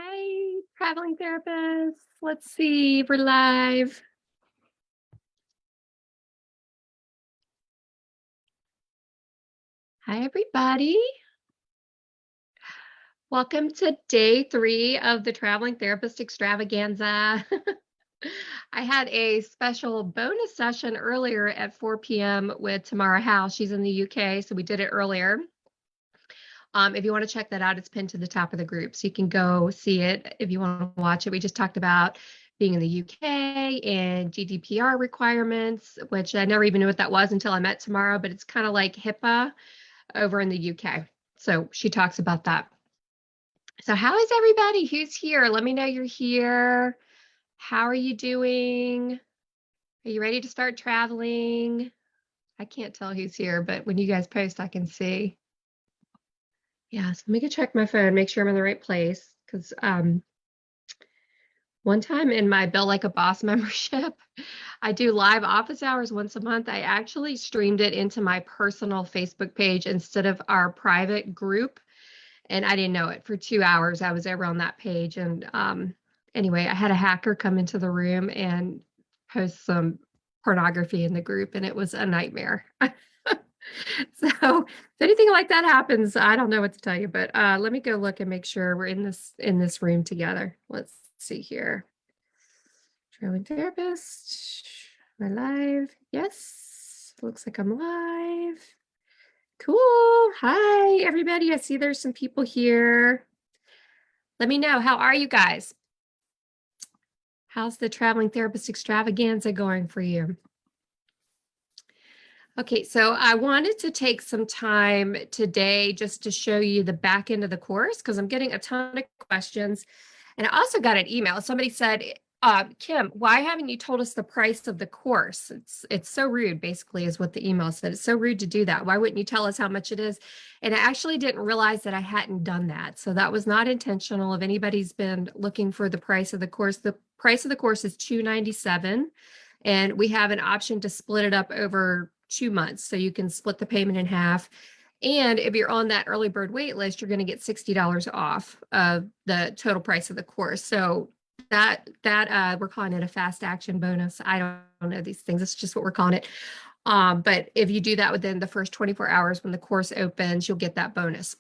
Hi, traveling therapists. Let's see, we're live. Hi, everybody. Welcome to day 3 of the Traveling Therapist Extravaganza. I had a special bonus session earlier at 4 p.m. with Tamara House. She's in the UK, so we did it earlier. If you want to check that out, it's pinned to the top of the group, so you can go see it if you want to watch it. We just talked about being in the UK and GDPR requirements, which I never even knew what that was until I met Tamara, but it's kind of like HIPAA over in the UK. So she talks about that. So how is everybody? Who's here? Let me know you're here. How are you doing? Are you ready to start traveling? I can't tell who's here, but when you guys post, I can see. Yeah, so let me go check my phone, make sure I'm in the right place. Because one time in my Bill Like a Boss membership, I do live office hours once a month. I actually streamed it into my personal Facebook page instead of our private group. And I didn't know it. For 2 hours, I was over on that page. And anyway, I had a hacker come into the room and post some pornography in the group, and it was a nightmare. So if anything like that happens, I don't know what to tell you, but let me go look and make sure we're in this room together. Let's see here. Traveling therapist. Am I live? Yes. Looks like I'm live. Cool. Hi, everybody. I see there's some people here. Let me know. How are you guys? How's the Traveling Therapist Extravaganza going for you? Okay, so I wanted to take some time today just to show you the back end of the course because I'm getting a ton of questions. And I also got an email. Somebody said, Kim, why haven't you told us the price of the course? It's so rude, basically, is what the email said. It's so rude to do that. Why wouldn't you tell us how much it is? And I actually didn't realize that I hadn't done that. So that was not intentional. If anybody's been looking for the price of the price of the course is $297. And we have an option to split it up over 2 months. So you can split the payment in half. And if you're on that early bird wait list, you're going to get $60 off of the total price of the course. So that we're calling it a fast action bonus. I don't know these things. It's just what we're calling it. But if you do that within the first 24 hours when the course opens, you'll get that bonus.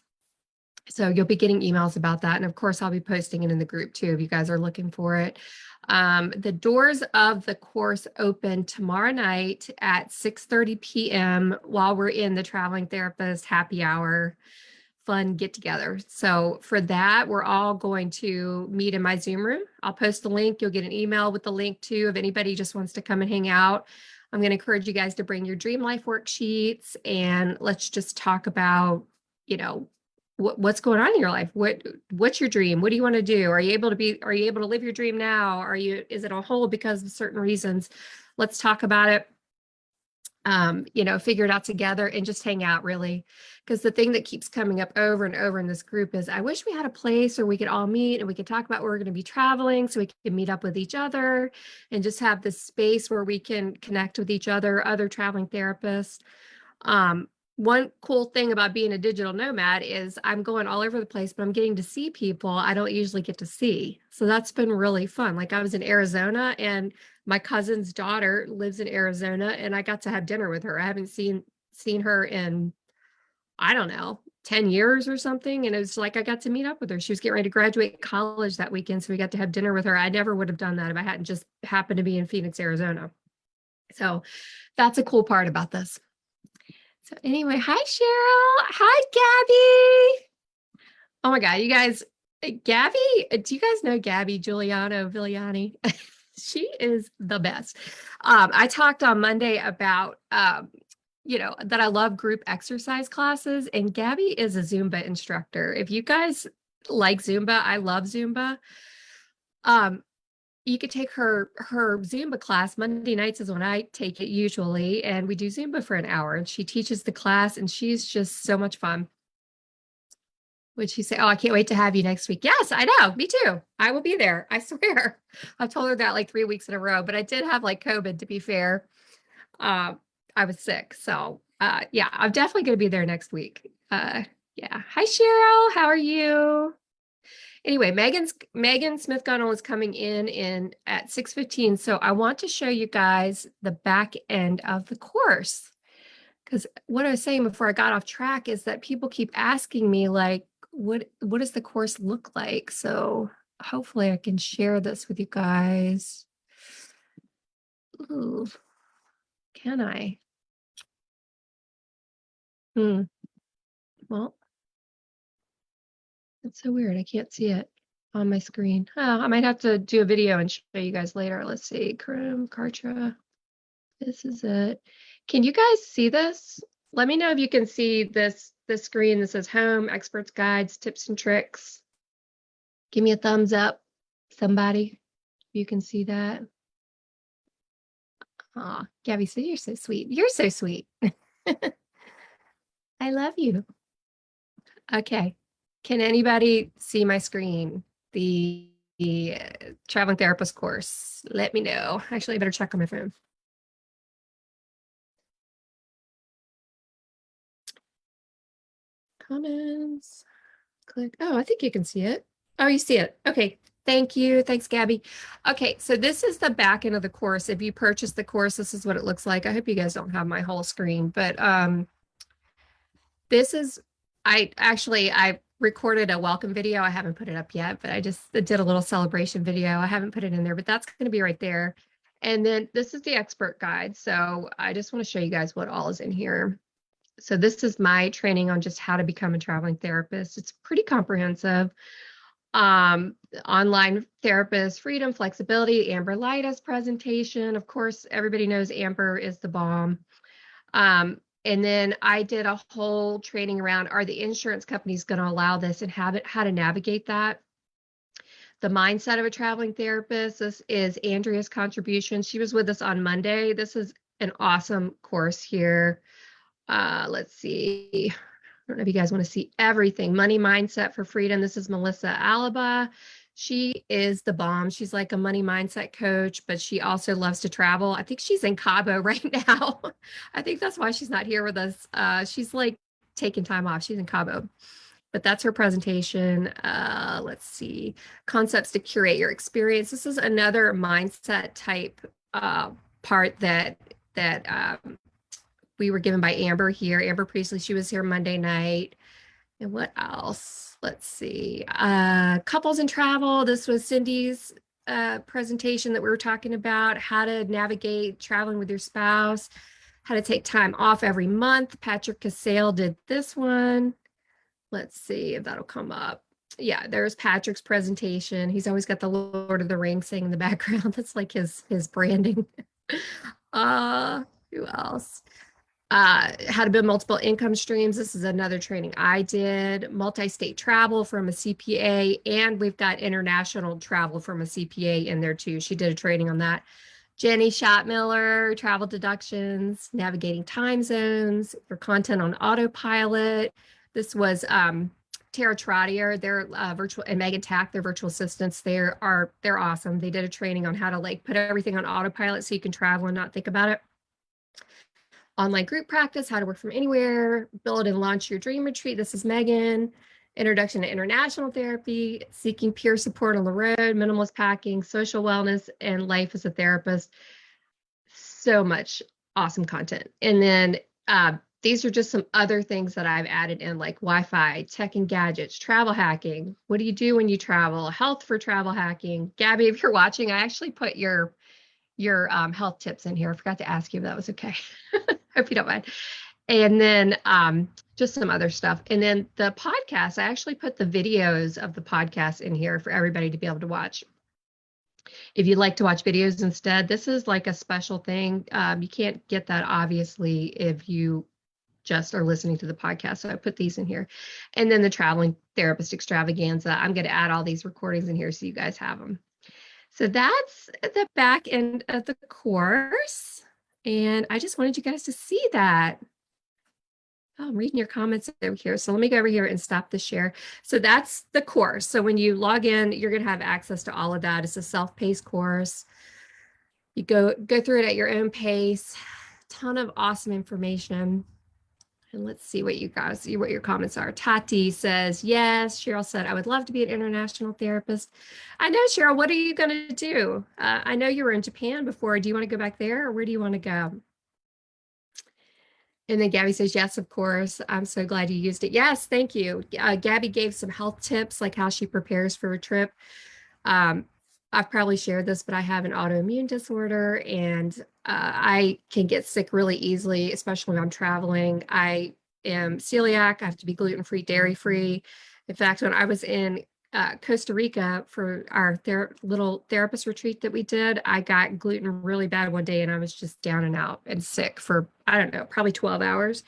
So you'll be getting emails about that. And of course, I'll be posting it in the group too, if you guys are looking for it. The doors of the course open tomorrow night at 6:30 p.m. while we're in the Traveling Therapist happy hour fun get together. So for that, we're all going to meet in my Zoom room. I'll post the link. You'll get an email with the link too if anybody just wants to come and hang out. I'm going to encourage you guys to bring your dream life worksheets and let's just talk about, what's going on in your life. What's your dream? What do you want to do? Are you able to live your dream now? Is it on hold because of certain reasons? Let's talk about it. Figure it out together and just hang out, really. Because the thing that keeps coming up over and over in this group is I wish we had a place where we could all meet and we could talk about where we're going to be traveling so we can meet up with each other and just have this space where we can connect with each other traveling therapists. One cool thing about being a digital nomad is I'm going all over the place, but I'm getting to see people I don't usually get to see. So that's been really fun. Like I was in Arizona and my cousin's daughter lives in Arizona and I got to have dinner with her. I haven't seen her in, I don't know, 10 years or something. And it was like I got to meet up with her. She was getting ready to graduate college that weekend. So we got to have dinner with her. I never would have done that if I hadn't just happened to be in Phoenix, Arizona. So that's a cool part about this. So anyway, hi, Cheryl. Hi, Gabby. Oh my God, you guys, Gabby, do you guys know Gabby Giuliano Vigliani? She is the best. I talked on Monday about, that I love group exercise classes, and Gabby is a Zumba instructor. If you guys like Zumba, I love Zumba. You could take her Zumba class. Monday nights is when I take it usually, and we do Zumba for an hour, and she teaches the class, and she's just so much fun. Would she say, oh, I can't wait to have you next week? Yes, I know. Me too. I will be there. I swear. I've told her that like 3 weeks in a row, but I did have like COVID, to be fair. I was sick. So yeah, I'm definitely going to be there next week. Yeah. Hi, Cheryl. How are you? Anyway, Megan Smith Gunnell is coming in at 6:15. So I want to show you guys the back end of the course. Because what I was saying before I got off track is that people keep asking me, like, what does the course look like? So hopefully I can share this with you guys. Ooh, can I? Well, it's so weird. I can't see it on my screen. Oh, I might have to do a video and show you guys later. Let's see. Chrome, Kartra. This is it. Can you guys see this? Let me know if you can see this screen that says home, experts guides, tips and tricks. Give me a thumbs up. Somebody, you can see that. Aw, Gabby said, you're so sweet. You're so sweet. I love you. Okay. Can anybody see my screen? The traveling therapist course. Let me know. Actually, I better check on my phone. Comments. Click. Oh, I think you can see it. Oh, you see it. Okay. Thank you. Thanks, Gabby. Okay, so this is the back end of the course. If you purchase the course, this is what it looks like. I hope you guys don't have my whole screen, but this is, I recorded a welcome video. I haven't put it up yet, but I just did a little celebration video. I haven't put it in there, but that's going to be right there. And then this is the expert guide. So I just want to show you guys what all is in here. So this is my training on just how to become a traveling therapist. It's pretty comprehensive. Online therapist, freedom, flexibility, Amber Lighta's presentation. Of course, everybody knows Amber is the bomb. And then I did a whole training around, are the insurance companies going to allow this and how to navigate that? The mindset of a traveling therapist. This is Andrea's contribution. She was with us on Monday. This is an awesome course here. Let's see. I don't know if you guys want to see everything. Money mindset for freedom. This is Melissa Alaba. She is the bomb. She's like a money mindset coach, but she also loves to travel. I think she's in Cabo right now. I think that's why she's not here with us. She's like taking time off. She's in Cabo, but that's her presentation. Let's see. Concepts to curate your experience. This is another mindset type part that we were given by Amber here. Amber Priestley, she was here Monday night. And what else? Let's see. Couples and travel. This was Cindy's presentation that we were talking about, how to navigate traveling with your spouse, how to take time off every month. Patrick Casale did this one. Let's see if that'll come up. Yeah, there's Patrick's presentation. He's always got the Lord of the Rings thing in the background. That's like his branding. Who else? How to build multiple income streams. This is another training I did. Multi-state travel from a CPA, and we've got international travel from a CPA in there too. She did a training on that. Jenny Schottmiller, travel deductions, navigating time zones, your content on autopilot. This was Tara Trottier, their virtual, and Megan Tack, their virtual assistants. They're awesome. They did a training on how to like put everything on autopilot so you can travel and not think about it. Online group practice, how to work from anywhere, build and launch your dream retreat. This is Megan. Introduction to international therapy, seeking peer support on the road, minimalist packing, social wellness, and life as a therapist. So much awesome content. And then these are just some other things that I've added in, like Wi-Fi, tech and gadgets, travel hacking. What do you do when you travel? Health for travel hacking. Gabby, if you're watching, I actually put your health tips in here. I forgot to ask you if that was okay. Hope you don't mind. And then just some other stuff. And then the podcast, I actually put the videos of the podcast in here for everybody to be able to watch. If you'd like to watch videos instead, this is like a special thing. You can't get that, obviously, if you just are listening to the podcast. So I put these in here. And then the Traveling Therapist Extravaganza. I'm going to add all these recordings in here so you guys have them. So that's the back end of the course. And I just wanted you guys to see that. Oh, I'm reading your comments over here. So let me go over here and stop the share. So that's the course. So when you log in, you're going to have access to all of that. It's a self-paced course. You go through it at your own pace. Ton of awesome information. And let's see what what your comments are. Tati says, yes. Cheryl said, I would love to be an international therapist. I know, Cheryl, what are you going to do? I know you were in Japan before. Do you want to go back there or where do you want to go? And then Gabby says, yes, of course. I'm so glad you used it. Yes, thank you. Gabby gave some health tips, like how she prepares for a trip. Um, I've probably shared this, but I have an autoimmune disorder and I can get sick really easily, especially when I'm traveling. I am celiac. I have to be gluten-free, dairy-free. In fact, when I was in Costa Rica for our little therapist retreat that we did, I got gluten really bad one day and I was just down and out and sick for, I don't know, probably 12 hours.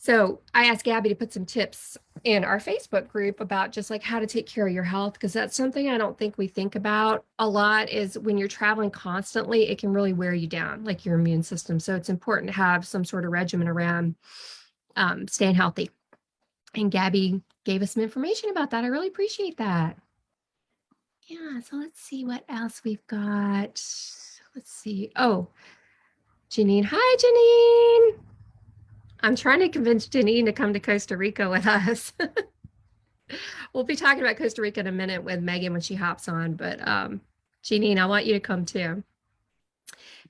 So I asked Gabby to put some tips in our Facebook group about just like how to take care of your health, because that's something I don't think we think about a lot is when you're traveling constantly, it can really wear you down, like your immune system. So it's important to have some sort of regimen around staying healthy. And Gabby gave us some information about that. I really appreciate that. Yeah, so let's see what else we've got. Let's see. Oh, Janine. Hi, Janine. I'm trying to convince Janine to come to Costa Rica with us. We'll be talking about Costa Rica in a minute with Megan when she hops on, but Janine, I want you to come too.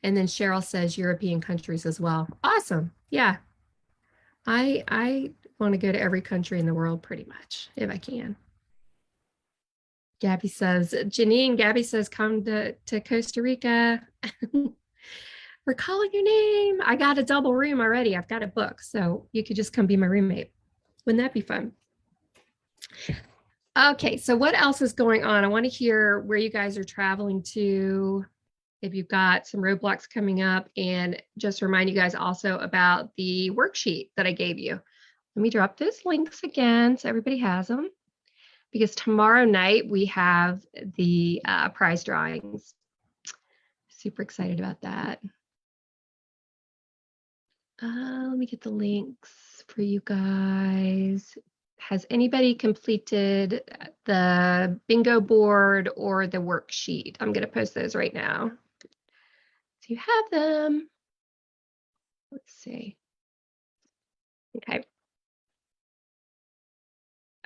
And then Cheryl says European countries as well. Awesome. Yeah. I want to go to every country in the world pretty much, if I can. Gabby says, Janine, Gabby says, come to Costa Rica. We're calling your name. I got a double room already. I've got a book, so you could just come be my roommate. Wouldn't that be fun? Okay, so what else is going on? I want to hear where you guys are traveling to, if you've got some roadblocks coming up, and just remind you guys also about the worksheet that I gave you. Let me drop those links again so everybody has them, because tomorrow night we have the prize drawings. Super excited about that. Let me get the links for you guys. Has anybody completed the bingo board or the worksheet? I'm going to post those right now. So you have them. Let's see. Okay.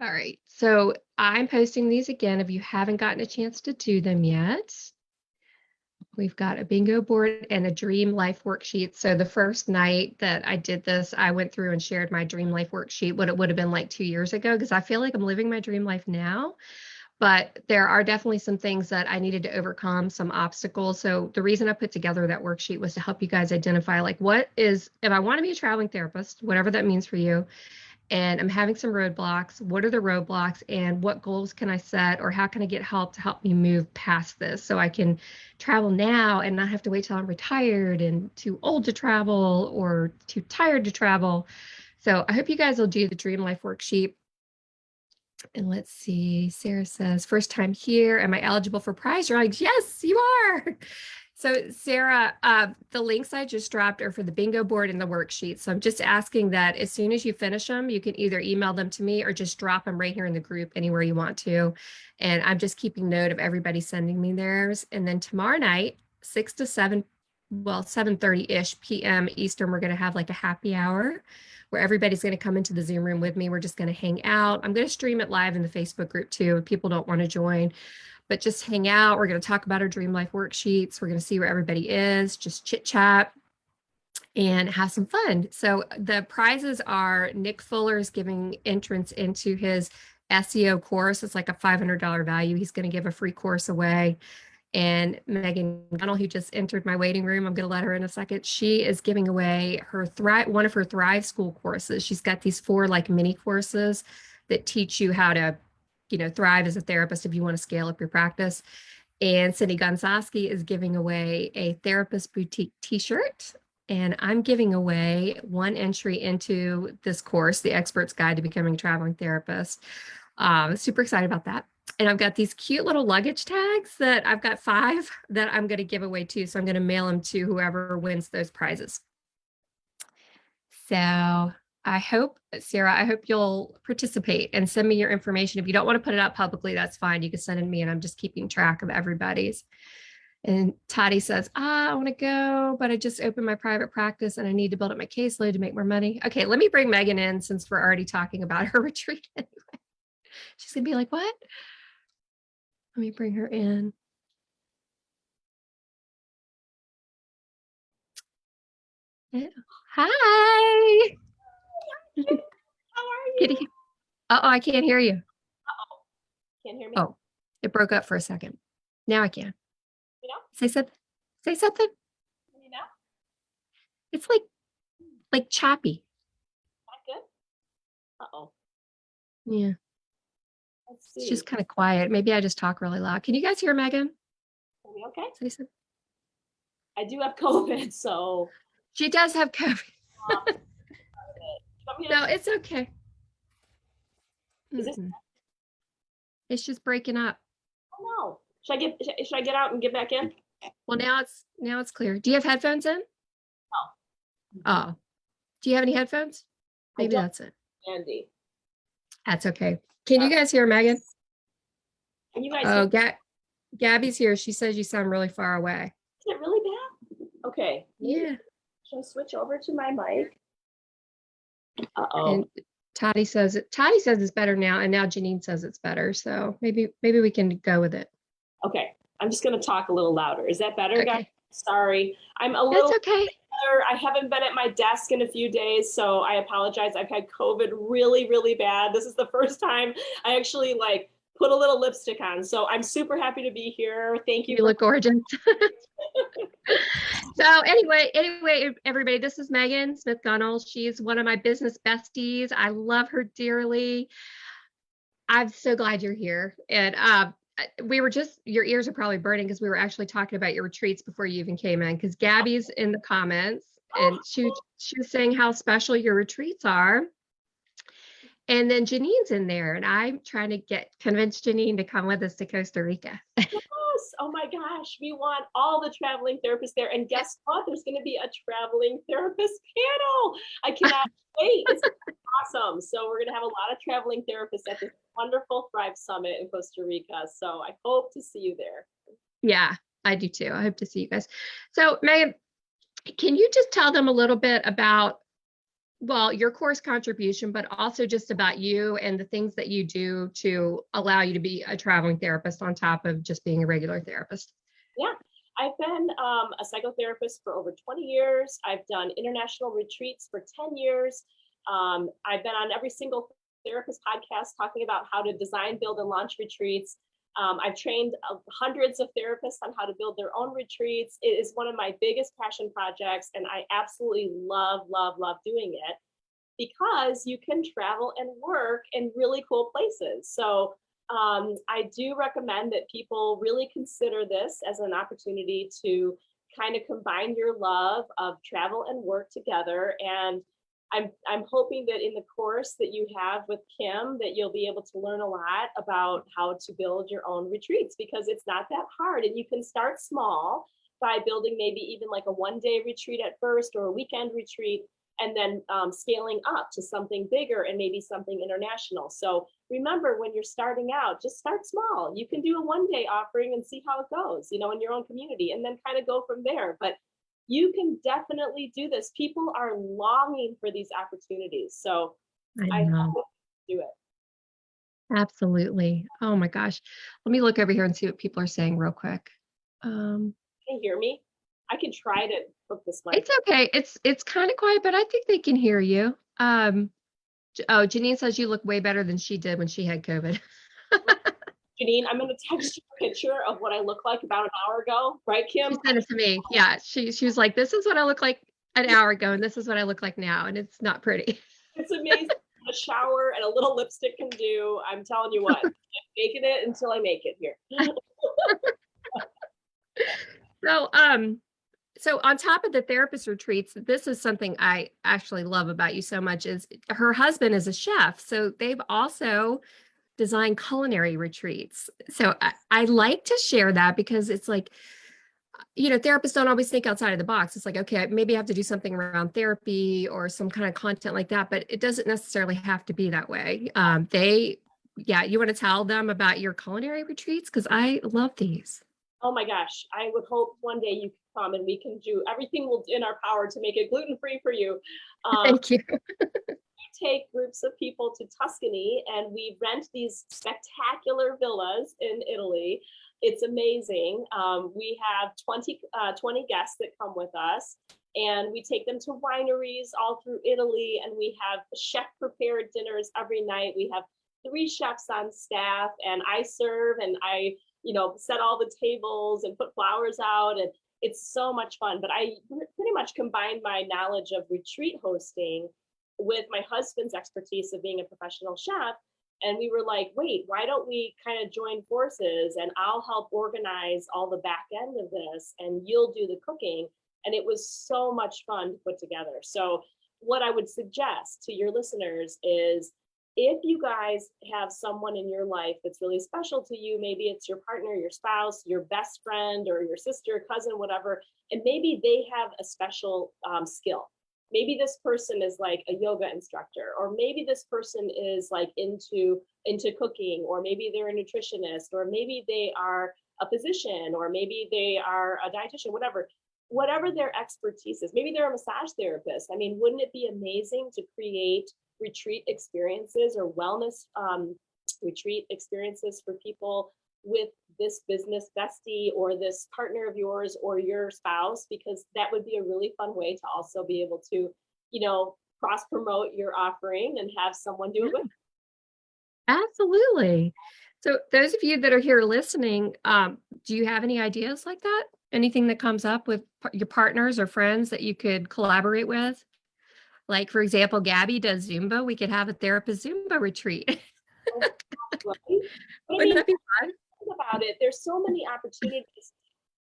All right. So I'm posting these again if you haven't gotten a chance to do them yet. We've got a bingo board and a dream life worksheet. So the first night that I did this, I went through and shared my dream life worksheet, what it would have been like 2 years ago, because I feel like I'm living my dream life now. But there are definitely some things that I needed to overcome, some obstacles. So the reason I put together that worksheet was to help you guys identify, like, what is, if I want to be a traveling therapist, whatever that means for you, and I'm having some roadblocks, what are the roadblocks and what goals can I set, or how can I get help to help me move past this so I can travel now and not have to wait till I'm retired and too old to travel or too tired to travel. So I hope you guys will do the Dream Life worksheet. And let's see, Sarah says, first time here. Am I eligible for prize drawings? Yes, you are. So Sarah, the links I just dropped are for the bingo board and the worksheet. So I'm just asking that as soon as you finish them, you can either email them to me or just drop them right here in the group anywhere you want to. And I'm just keeping note of everybody sending me theirs. And then tomorrow night, 6 to 7, well, 7:30-ish p.m. Eastern, we're going to have like a happy hour where everybody's going to come into the Zoom room with me. We're just going to hang out. I'm going to stream it live in the Facebook group too if people don't want to join. But just hang out. We're going to talk about our dream life worksheets. We're going to see where everybody is, just chit chat and have some fun. So the prizes are Nick Fuller's giving entrance into his SEO course. It's like a $500 value. He's going to give a free course away. And Megan Gunnell, who just entered my waiting room, I'm going to let her in a second. She is giving away her one of her Thrive School courses. She's got these 4 like mini courses that teach you how to thrive as a therapist if you want to scale up your practice. And Cindy Gonzowski is giving away a Therapist Boutique t-shirt. And I'm giving away 1 entry into this course, The Expert's Guide to Becoming a Traveling Therapist. Super excited about that. And I've got these cute little luggage tags that I've got 5 that I'm going to give away too. So I'm going to mail them to whoever wins those prizes. So I hope, Sarah, I hope you'll participate and send me your information. If you don't want to put it out publicly, that's fine. You can send it to me and I'm just keeping track of everybody's. And Toddy says, I want to go, but I just opened my private practice and I need to build up my caseload to make more money. Okay, let me bring Megan in since we're already talking about her retreat. She's going to be like, what? Let me bring her in. Hi. How are you? I can't hear you. Uh-oh. Can't hear me? Oh, it broke up for a second. Now I can. You know? Say something. Say something. You know? It's like choppy. Not good? Uh-oh. Yeah. Let's It's see. just kind of quiet. Maybe I just talk really loud. Can you guys hear Megan? Are we okay? Say something. I do have COVID, so. She does have COVID. No, Is it's okay. this? It's just breaking up. Oh no. Should I get out and get back in? Well, now it's clear. Do you have headphones in? No. Oh. Do you have any headphones? Maybe that's it. Andy. That's okay. Can you guys hear Megan? Can you guys hear? Gabby's here. She says you sound really far away. Is it really bad? Okay. Yeah. Should I switch over to my mic? Uh-oh. And Toddy says it's better now, and now Janine says it's better. So maybe we can go with it. Okay. I'm just gonna talk a little louder. Is that better, Okay. guys? Sorry. I'm a little. That's okay. I haven't been at my desk in a few days, so I apologize. I've had COVID really, really bad. This is the first time I actually put a little lipstick on. So I'm super happy to be here. Thank you. You look gorgeous. So anyway, everybody, this is Megan Smith Gunnell. She's one of my business besties. I love her dearly. I'm so glad you're here. And your ears are probably burning because we were actually talking about your retreats before you even came in, because Gabby's in the comments and she was saying how special your retreats are. And then Janine's in there, and I'm trying to convince Janine to come with us to Costa Rica. Yes. Oh my gosh. We want all the traveling therapists there. And guess what? There's going to be a traveling therapist panel. I cannot wait. It's awesome. So we're going to have a lot of traveling therapists at this wonderful Thrive Summit in Costa Rica. So I hope to see you there. Yeah, I do too. I hope to see you guys. So Megan, can you just tell them a little bit about, well, your course contribution, but also just about you and the things that you do to allow you to be a traveling therapist on top of just being a regular therapist? Yeah, I've been a psychotherapist for over 20 years. I've done international retreats for 10 years. I've been on every single therapist podcast talking about how to design, build, and launch retreats. I've trained hundreds of therapists on how to build their own retreats. It is one of my biggest passion projects, and I absolutely love, love, love doing it because you can travel and work in really cool places. So I do recommend that people really consider this as an opportunity to kind of combine your love of travel and work together. And I'm hoping that in the course that you have with Kim, that you'll be able to learn a lot about how to build your own retreats, because it's not that hard. And you can start small by building maybe even like a one-day retreat at first, or a weekend retreat, and then scaling up to something bigger and maybe something international. So remember, when you're starting out, just start small. You can do a one-day offering and see how it goes, in your own community, and then kind of go from there. But you can definitely do this. People are longing for these opportunities. So I hope you do it. Absolutely. Oh my gosh. Let me look over here and see what people are saying real quick. Can you hear me? I can try to hook this mic. It's okay. It's kind of quiet, but I think they can hear you. Janine says you look way better than she did when she had COVID. Janine, I'm going to text you a picture of what I look like about an hour ago. Right, Kim? She sent it to me. Yeah. She was like, this is what I look like an hour ago, and this is what I look like now. And it's not pretty. It's amazing. A shower and a little lipstick can do. I'm telling you what, I'm making it until I make it here. So on top of the therapist retreats, this is something I actually love about you so much, is her husband is a chef. So they've also designed culinary retreats. So I like to share that because it's like, therapists don't always think outside of the box. It's like, okay, maybe I have to do something around therapy or some kind of content like that, but it doesn't necessarily have to be that way. You want to tell them about your culinary retreats? Because I love these. Oh my gosh, I would hope one day you can come and we can do everything in our power to make it gluten-free for you. Um, Thank you. we take groups of people to Tuscany and we rent these spectacular villas in Italy. It's amazing. We have 20 guests that come with us, and we take them to wineries all through Italy, and we have chef prepared dinners every night. We have 3 chefs on staff, and I serve, and I set all the tables and put flowers out, and it's so much fun. But I pretty much combined my knowledge of retreat hosting with my husband's expertise of being a professional chef. And we were like, wait, why don't we kind of join forces, and I'll help organize all the back end of this and you'll do the cooking. And it was so much fun to put together. So what I would suggest to your listeners is, if you guys have someone in your life that's really special to you, maybe it's your partner, your spouse, your best friend, or your sister, cousin, whatever, and maybe they have a special skill. Maybe this person is like a yoga instructor, or maybe this person is like into cooking, or maybe they're a nutritionist, or maybe they are a physician, or maybe they are a dietitian, whatever their expertise is. Maybe they're a massage therapist. I mean, wouldn't it be amazing to create retreat experiences or wellness retreat experiences for people with this business bestie or this partner of yours or your spouse? Because that would be a really fun way to also be able to, cross promote your offering and have someone do it with. Absolutely. So those of you that are here listening, do you have any ideas like that? Anything that comes up with your partners or friends that you could collaborate with? Like, for example, Gabby does Zumba. We could have a therapist Zumba retreat. Right? But I Wouldn't mean, that be fun? think about it, there's so many opportunities.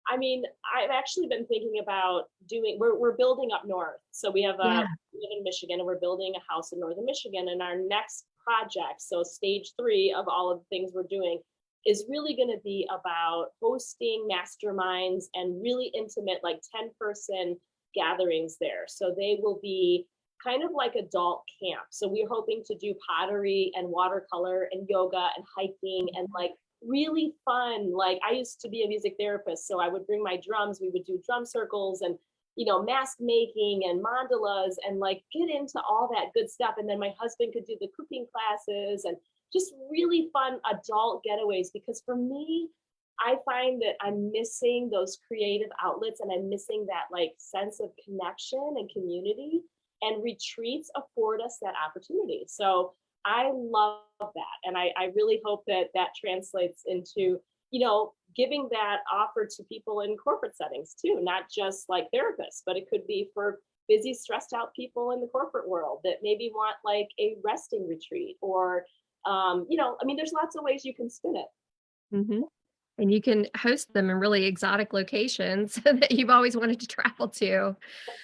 I mean, I've actually been thinking about we're building up north. So we Yeah. live in Michigan, and we're building a house in northern Michigan. And our next project, so stage 3 of all of the things we're doing, is really going to be about hosting masterminds and really intimate, like 10-person gatherings there. So they will be kind of like adult camp. So we're hoping to do pottery and watercolor and yoga and hiking and like really fun. Like, I used to be a music therapist, so I would bring my drums. We would do drum circles and mask making and mandalas and like get into all that good stuff. And then my husband could do the cooking classes and just really fun adult getaways. Because for me, I find that I'm missing those creative outlets, and I'm missing that like sense of connection and community. And retreats afford us that opportunity. So I love that. And I really hope that translates into, giving that offer to people in corporate settings too, not just like therapists, but it could be for busy, stressed out people in the corporate world that maybe want like a resting retreat, or, I mean, there's lots of ways you can spin it. Mm-hmm. And you can host them in really exotic locations that you've always wanted to travel to.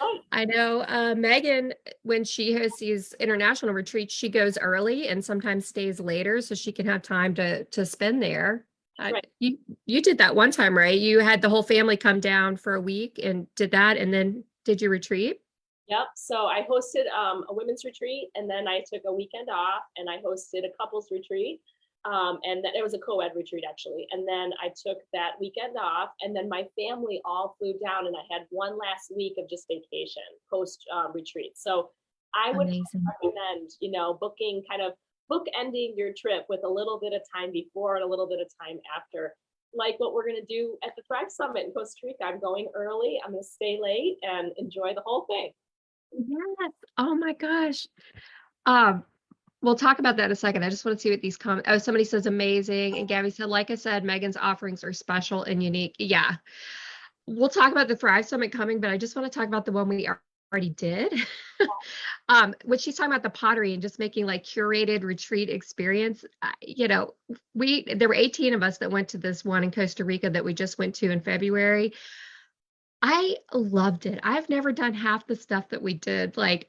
Oh, I know Megan, when she hosts these international retreats, she goes early and sometimes stays later so she can have time to spend there. right. You did that one time, right? You had the whole family come down for a week and did that, and then did you retreat? Yep. So I hosted a women's retreat, and then I took a weekend off and I hosted a couples retreat. And it was a co-ed retreat actually. And then I took that weekend off, and then my family all flew down, and I had one last week of just vacation post retreat. So I would Amazing. recommend, bookending your trip with a little bit of time before and a little bit of time after. Like what we're going to do at the Thrive Summit in Costa Rica. I'm going early. I'm going to stay late and enjoy the whole thing. Yes. Oh my gosh. Um, we'll talk about that in a second. I just want to see what these comments. Oh, somebody says amazing. And Gabby said, like I said, Megan's offerings are special and unique. Yeah. We'll talk about the Thrive Summit coming, but I just want to talk about the one we already did. When she's talking about the pottery and just making like curated retreat experience, there were 18 of us that went to this one in Costa Rica that we just went to in February. I loved it. I've never done half the stuff that we did, like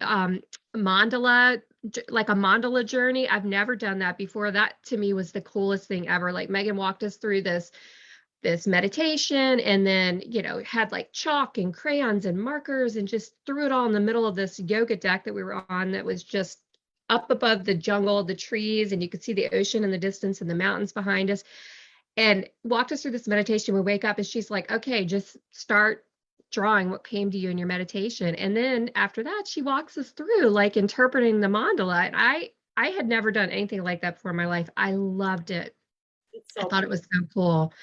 mandala, like a mandala journey. I've never done that before. That to me was the coolest thing ever. Like Megan walked us through this meditation, and then had like chalk and crayons and markers and just threw it all in the middle of this yoga deck that we were on that was just up above the jungle, the trees, and you could see the ocean in the distance and the mountains behind us. and walked us through this meditation. We wake up and she's like, okay, just start drawing what came to you in your meditation. And then after that, she walks us through like interpreting the mandala. And I had never done anything like that before in my life. I loved it. It's I so thought it was so cool.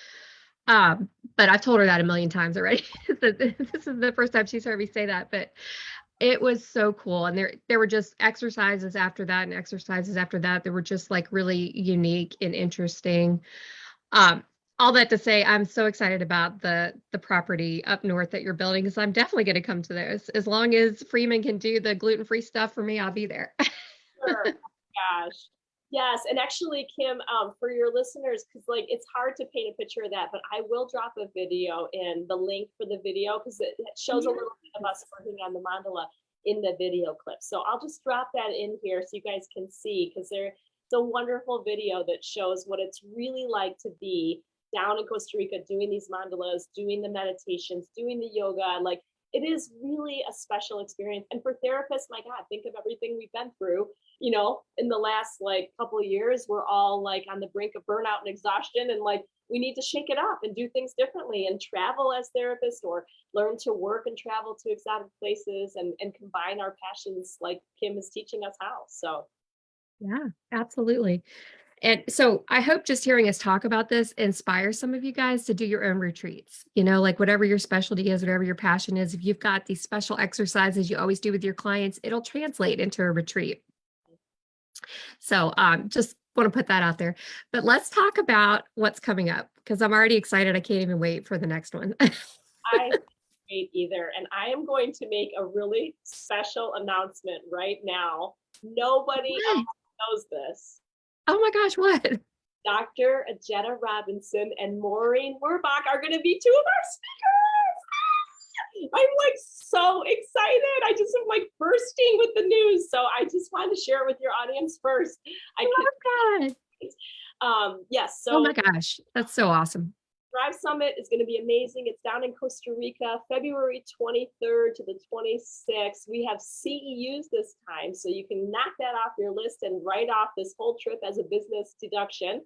But I've told her that a million times already. This is the first time she's heard me say that, but it was so cool. And there were just exercises after that and exercises after that. They were just like really unique and interesting. Um, all that to say, I'm so excited about the property up north that you're building, because I'm definitely going to come to those. As long as Freeman can do the gluten-free stuff for me, I'll be there. sure. Gosh. Yes, and actually, Kim, for your listeners, because like it's hard to paint a picture of that, but I will drop a video in the link for the video because it shows a Yeah. little bit of us working on the mandala in the video clip. So I'll just drop that in here so you guys can see, because it's a wonderful video that shows what it's really like to be down in Costa Rica doing these mandalas, doing the meditations, doing the yoga. Like it is really a special experience. And for therapists, my God, think of everything we've been through, in the last like couple of years. We're all like on the brink of burnout and exhaustion, and like we need to shake it up and do things differently and travel as therapists, or learn to work and travel to exotic places, and combine our passions like Kim is teaching us how. So Yeah, absolutely. And so I hope just hearing us talk about this inspires some of you guys to do your own retreats. Like whatever your specialty is, whatever your passion is, if you've got these special exercises you always do with your clients, it'll translate into a retreat. So just want to put that out there. But let's talk about what's coming up, because I'm already excited. I can't even wait for the next one. I can't wait either. And I am going to make a really special announcement right now. Nobody else knows this. Oh my gosh, what? Dr. Ajetta Robinson and Maureen Werbach are going to be two of our speakers. I'm like so excited. I just am like bursting with the news. So I just wanted to share it with your audience first. I love that. Yes. Oh So my gosh, that's so awesome. Thrive Summit is going to be amazing. It's down in Costa Rica, February 23rd to the 26th. We have CEUs this time, so you can knock that off your list and write off this whole trip as a business deduction,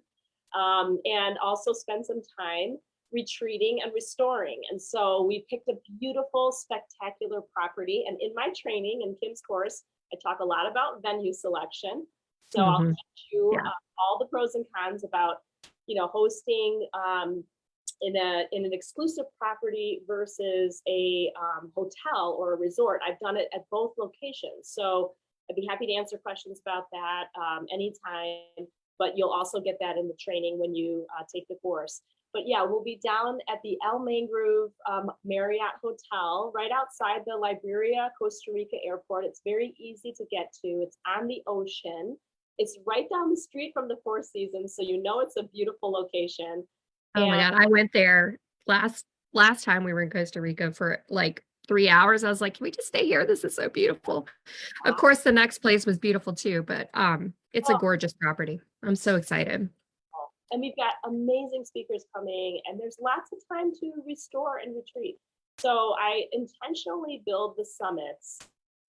and also spend some time retreating and restoring. And so we picked a beautiful, spectacular property. And in my training and Kim's course, I talk a lot about venue selection. So I'll teach you all the pros and cons about hosting in an exclusive property versus a hotel or a resort. I've done it at both locations. So I'd be happy to answer questions about that anytime, but you'll also get that in the training when you take the course. But yeah, we'll be down at the El Mangrove Marriott Hotel right outside the Liberia, Costa Rica airport. It's very easy to get to. It's on the ocean. It's right down the street from the Four Seasons, so it's a beautiful location. Oh my God, I went there last time we were in Costa Rica for like 3 hours. I was like, can we just stay here? This is so beautiful. Of course, the next place was beautiful too, but it's a gorgeous property. I'm so excited. And we've got amazing speakers coming, and there's lots of time to restore and retreat. So I intentionally build the summits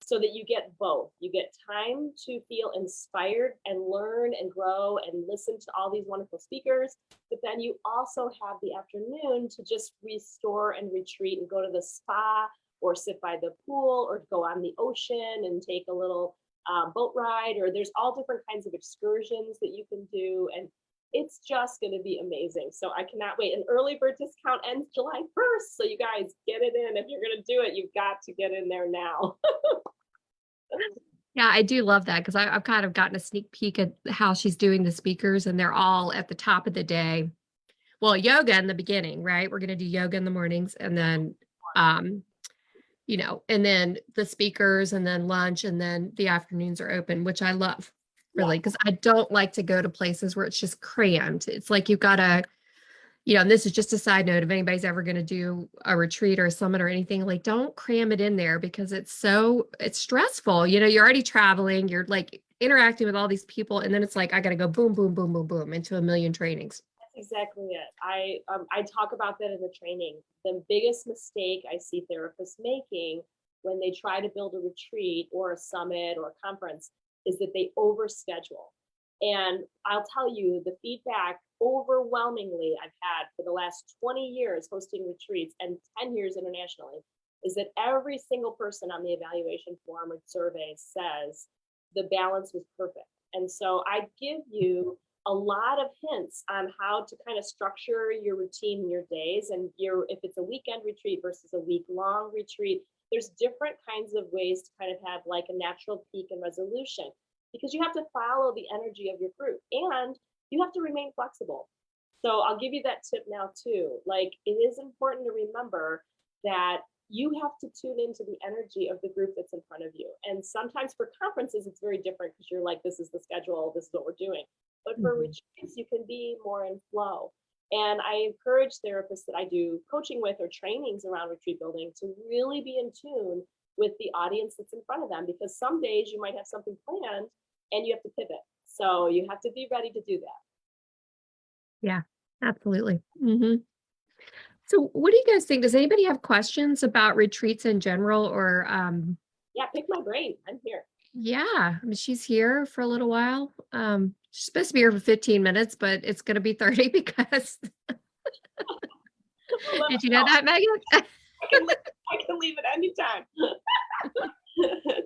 so that you get both. You get time to feel inspired and learn and grow and listen to all these wonderful speakers, but then you also have the afternoon to just restore and retreat and go to the spa or sit by the pool or go on the ocean and take a little boat ride, or there's all different kinds of excursions that you can do. And it's just going to be amazing. So I cannot wait. An early bird discount ends July 1st. So you guys get it in. If you're going to do it, you've got to get in there now. Yeah, I do love that, because I've kind of gotten a sneak peek at how she's doing the speakers, and they're all at the top of the day. Well, yoga in the beginning, right? We're going to do yoga in the mornings, and then, and then the speakers, and then lunch, and then the afternoons are open, which I love, really, because I don't like to go to places where it's just crammed. It's like you've got to, and this is just a side note, if anybody's ever going to do a retreat or a summit or anything, like don't cram it in there, because it's stressful. You're already traveling, you're like interacting with all these people, and then it's like, I got to go boom, boom, boom, boom, boom into a million trainings. That's exactly it. I talk about that in the training. The biggest mistake I see therapists making when they try to build a retreat or a summit or a conference is that they overschedule. And I'll tell you, the feedback overwhelmingly I've had for the last 20 years hosting retreats and 10 years internationally is that every single person on the evaluation form or survey says the balance was perfect. And so I give you a lot of hints on how to kind of structure your routine in your days. And if it's a weekend retreat versus a week-long retreat, there's different kinds of ways to kind of have like a natural peak and resolution, because you have to follow the energy of your group and you have to remain flexible. So I'll give you that tip now too. Like, it is important to remember that you have to tune into the energy of the group that's in front of you. And sometimes for conferences, it's very different because you're like, this is the schedule, this is what we're doing. But for retreats, you can be more in flow. And I encourage therapists that I do coaching with or trainings around retreat building to really be in tune with the audience that's in front of them, because some days you might have something planned and you have to pivot. So you have to be ready to do that. Yeah, absolutely. So what do you guys think? Does anybody have questions about retreats in general or Yeah, pick my brain. I'm here. yeah, I mean, she's here for a little while. She's supposed to be here for 15 minutes, but it's going to be 30 because did you know that, Megan? I can leave at any time.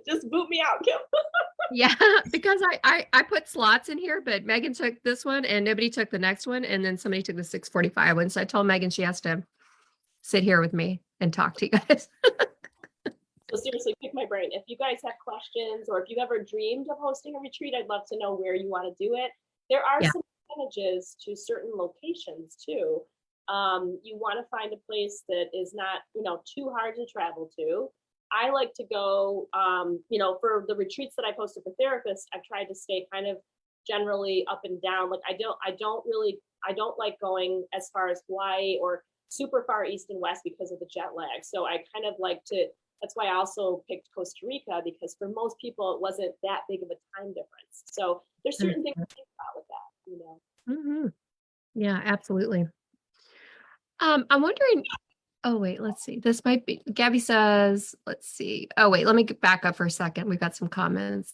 Just boot me out, Kim. Yeah, because I put slots in here, but Megan took this one and nobody took the next one, and then somebody took the 6:45 one. So I told Megan she has to sit here with me and talk to you guys. So seriously, pick my brain. If you guys have questions or if you've ever dreamed of hosting a retreat, I'd love to know where you want to do it. There are Yeah. some advantages to certain locations too. You want to find a place that is not, too hard to travel to. I like to go, for the retreats that I've hosted for therapists, I've tried to stay kind of generally up and down. Like I don't like going as far as Hawaii or super far east and west because of the jet lag. So I kind of like to, that's why I also picked Costa Rica, because for most people, it wasn't that big of a time difference. So there's certain things to think about with that, Yeah, absolutely. I'm wondering, oh wait, let's see. This might be, Gabby says, let's see. Oh wait, let me get back up for a second. We've got some comments.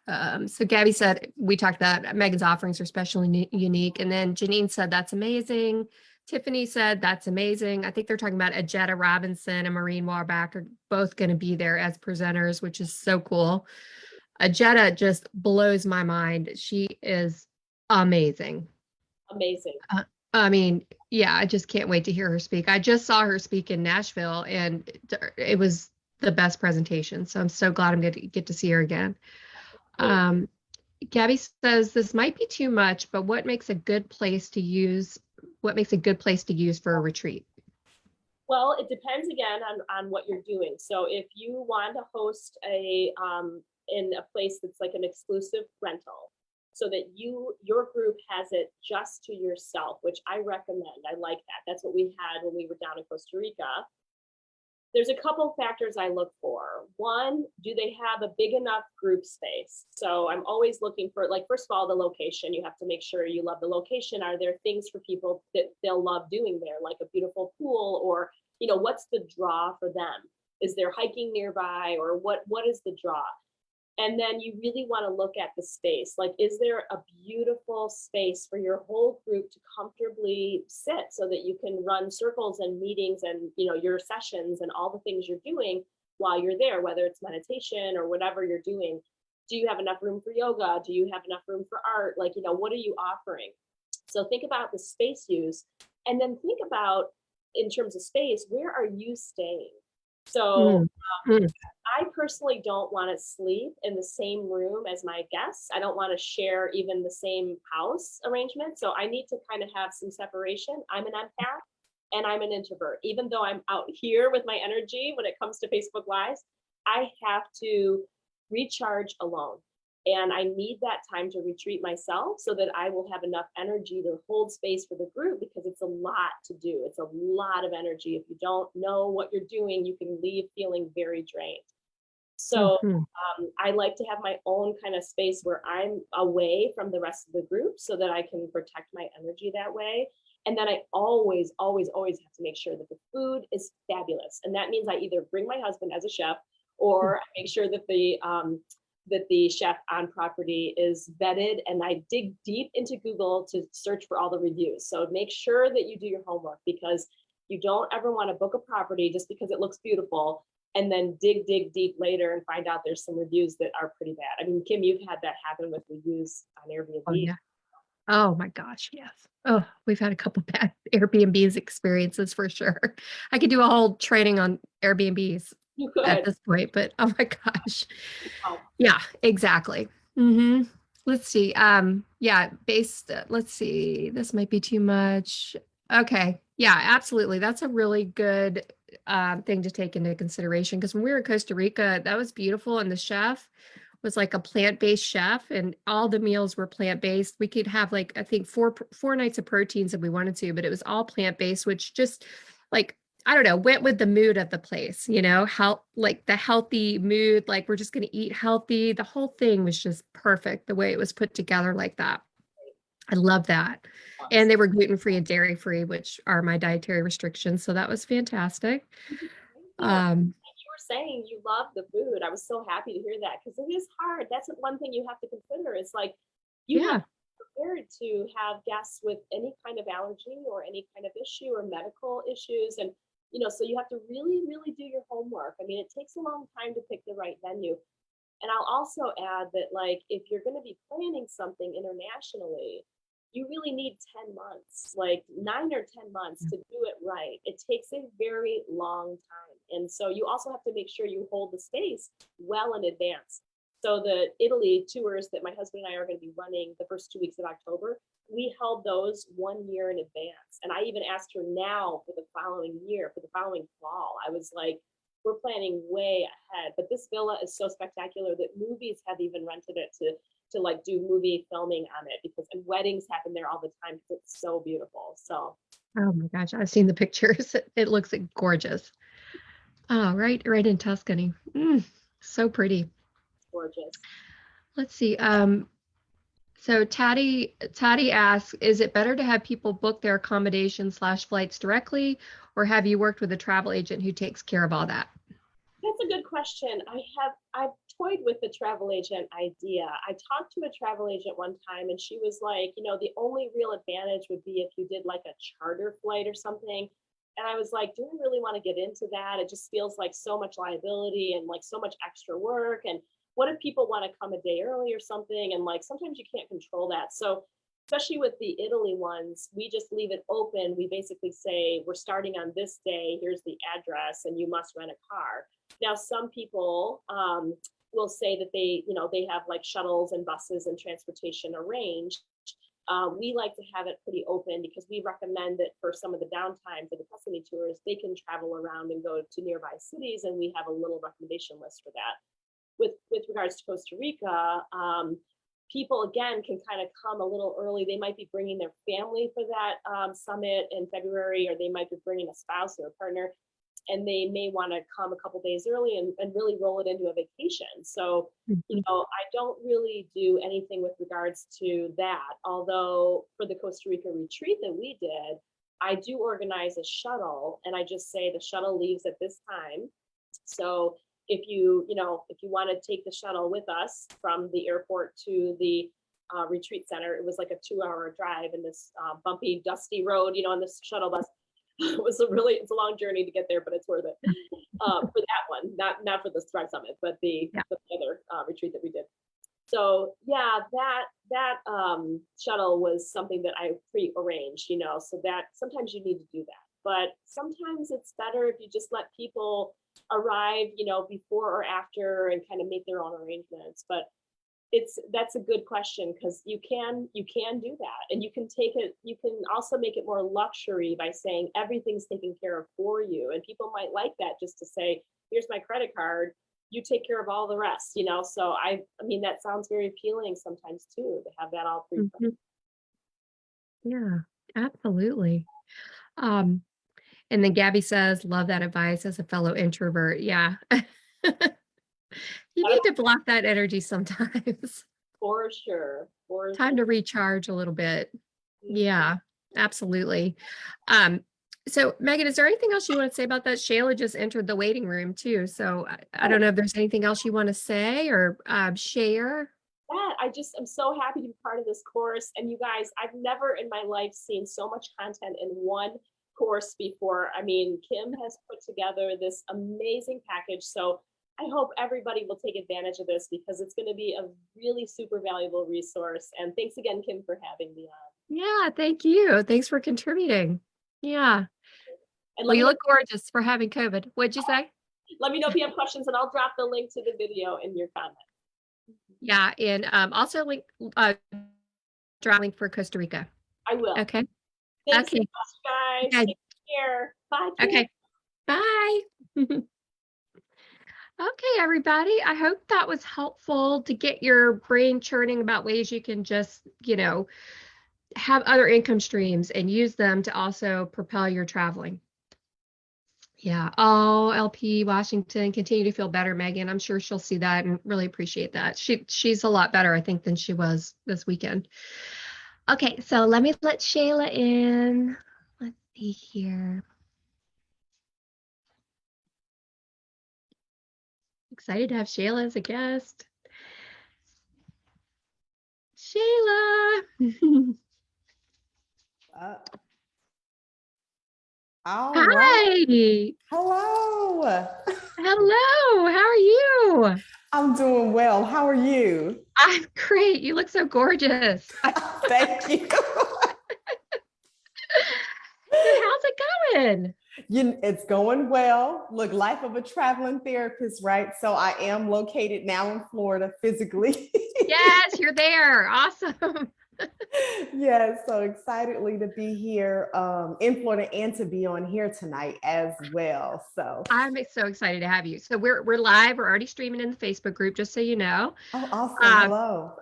So Gabby said, we talked about Megan's offerings are especially unique. And then Janine said, that's amazing. Tiffany said, that's amazing. I think they're talking about Ajetta Robinson and Maureen Warback are both going to be there as presenters, which is so cool. Ajetta just blows my mind. She is amazing. Amazing. I mean, yeah, I just can't wait to hear her speak. I just saw her speak in Nashville and it was the best presentation. So I'm so glad I'm going to get to see her again. Gabby says this might be too much, but what makes a good place to use? What makes a good place to use for a retreat? Well, it depends again on what you're doing. So if you want to host in a place that's like an exclusive rental, so that your group has it just to yourself, which I recommend. I like that. That's what we had when we were down in Costa Rica. There's a couple factors I look for. One, do they have a big enough group space? So I'm always looking for, like, first of all, the location. You have to make sure you love the location. Are there things for people that they'll love doing there, like a beautiful pool, or, what's the draw for them? Is there hiking nearby, or what is the draw? And then you really want to look at the space. Like, is there a beautiful space for your whole group to comfortably sit so that you can run circles and meetings and, your sessions and all the things you're doing while you're there, whether it's meditation or whatever you're doing? Do you have enough room for yoga? Do you have enough room for art? Like, what are you offering? So think about the space use, and then think about, in terms of space, where are you staying? So I personally don't want to sleep in the same room as my guests. I don't want to share even the same house arrangement. So I need to kind of have some separation. I'm an empath and I'm an introvert. Even though I'm out here with my energy when it comes to Facebook Lives, I have to recharge alone. And I need that time to retreat myself so that I will have enough energy to hold space for the group, because it's a lot to do. It's a lot of energy. If you don't know what you're doing, you can leave feeling very drained. So I like to have my own kind of space where I'm away from the rest of the group so that I can protect my energy that way. And then I always, always, always have to make sure that the food is fabulous. And that means I either bring my husband as a chef, or I make sure that that the chef on property is vetted, and I dig deep into Google to search for all the reviews. So make sure that you do your homework, because you don't ever want to book a property just because it looks beautiful and then dig deep later and find out there's some reviews that are pretty bad. I mean, Kim, you've had that happen with reviews on Airbnb. Oh yeah. Oh my gosh, yes. Oh, we've had a couple bad Airbnb's experiences for sure. I could do a whole training on Airbnbs You at could. this point, but oh my gosh. Oh, Yeah, exactly. Let's see. Yeah, based, let's see. This might be too much. Okay. Yeah, absolutely. That's a really good thing to take into consideration, because when we were in Costa Rica, that was beautiful, and the chef was like a plant-based chef, and all the meals were plant-based. We could have like, I think four nights of proteins if we wanted to, but it was all plant-based, which just like, I don't know, went with the mood of the place, how like the healthy mood, like we're just going to eat healthy. The whole thing was just perfect the way it was put together like that. I love that. And they were gluten-free and dairy-free, which are my dietary restrictions. So that was fantastic. you were saying you love the food. I was so happy to hear that, because it is hard. That's one thing you have to consider, is like you Yeah. have to be prepared to have guests with any kind of allergy or any kind of issue or medical issues. And, so you have to really, really do your homework. I mean, it takes a long time to pick the right venue. And I'll also add that, like, if you're going to be planning something internationally, you really need 10 months, like 9 or 10 months to do it right. It takes a very long time. And so you also have to make sure you hold the space well in advance. So the Italy tours that my husband and I are going to be running the first 2 weeks of October, we held those 1 year in advance. And I even asked her now for the following year, for the following fall. I was like, we're planning way ahead. But this villa is so spectacular that movies have even rented it to like do movie filming on it, because and weddings happen there all the time because it's so beautiful. So Oh my gosh, I've seen the pictures. It looks gorgeous. Oh, right in Tuscany. So pretty. gorgeous. Let's see. So Taddy asks, is it better to have people book their accommodation/flights directly, or have you worked with a travel agent who takes care of all that? That's a good question. I've toyed with the travel agent idea. I talked to a travel agent one time, and she was like, the only real advantage would be if you did like a charter flight or something. And I was like, do I really want to get into that? It just feels like so much liability and like so much extra work. And what if people want to come a day early or something? And like sometimes you can't control that. So especially with the Italy ones, we just leave it open. We basically say, we're starting on this day, here's the address, and you must rent a car. Now, some people will say that they have like shuttles and buses and transportation arranged. We like to have it pretty open, because we recommend that for some of the downtime for the Tuscany tours, they can travel around and go to nearby cities, and we have a little recommendation list for that. With regards to Costa Rica, people again can kind of come a little early. They might be bringing their family for that summit in February, or they might be bringing a spouse or a partner, and they may want to come a couple days early and really roll it into a vacation. So, I don't really do anything with regards to that. Although for the Costa Rica retreat that we did, I do organize a shuttle, and I just say the shuttle leaves at this time. So if you want to take the shuttle with us from the airport to the retreat center, it was like a 2-hour drive in this bumpy, dusty road, on this shuttle bus. It's a long journey to get there, but it's worth it for that one, not for the Thrive Summit, but the other retreat that we did. So yeah, that shuttle was something that I pre-arranged, so that sometimes you need to do that, but sometimes it's better if you just let people arrive, before or after, and kind of make their own arrangements. But that's a good question, because you can do that, and you can also make it more luxury by saying everything's taken care of for you, and people might like that, just to say, here's my credit card, you take care of all the rest, so I mean that sounds very appealing sometimes too, to have that all pre-planned. Yeah, absolutely. Um, and then Gabby says, love that advice as a fellow introvert. Yeah. You need to block that energy sometimes. For sure. Time to recharge a little bit. Yeah, absolutely. Um, So Megan, is there anything else you want to say about that? Shayla just entered the waiting room too. So I don't know if there's anything else you want to say or share. Yeah, I'm so happy to be part of this course. And you guys, I've never in my life seen so much content in one course before. I mean, Kim has put together this amazing package. So I hope everybody will take advantage of this because it's going to be a really super valuable resource. And thanks again, Kim, for having me on. Yeah, thank you. Thanks for contributing. Yeah. And Well, you look gorgeous for having COVID. What'd you say? let me know if you have questions and I'll drop the link to the video in your comments. Yeah, and also link draw link for Costa Rica. I will. Okay. Thanks Okay. so much, guys. Okay. Take care. Bye. Kim. Okay. Bye. Okay, everybody. I hope that was helpful to get your brain churning about ways you can just, have other income streams and use them to also propel your traveling. Yeah. Oh, LP Washington, continue to feel better, Megan. I'm sure she'll see that and really appreciate that. She's a lot better, I think, than she was this weekend. Okay, so let me let Shayla in. Let's see here. Excited to have Shayla as a guest. Shayla. All right. Hi. Hello. Hello. How are you? I'm doing well. How are you? I'm great. You look so gorgeous. Thank you. How's it going? It's going well. Look, life of a traveling therapist, right? So I am located now in Florida physically. Yes, you're there. Awesome. Yes, so excitedly to be here in Florida and to be on here tonight as well. So I'm so excited to have you. So we're live. We're already streaming in the Facebook group, just so you know. oh, awesome. Hello.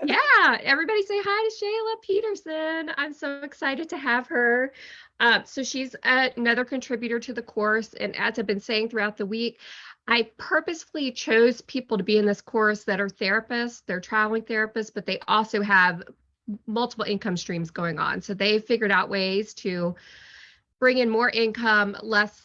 Yeah, everybody say hi to Shayla Peterson. I'm so excited to have her. So she's another contributor to the course. And as I've been saying throughout the week, I purposefully chose people to be in this course that are therapists, they're traveling therapists, but they also have multiple income streams going on. So they figured out ways to bring in more income,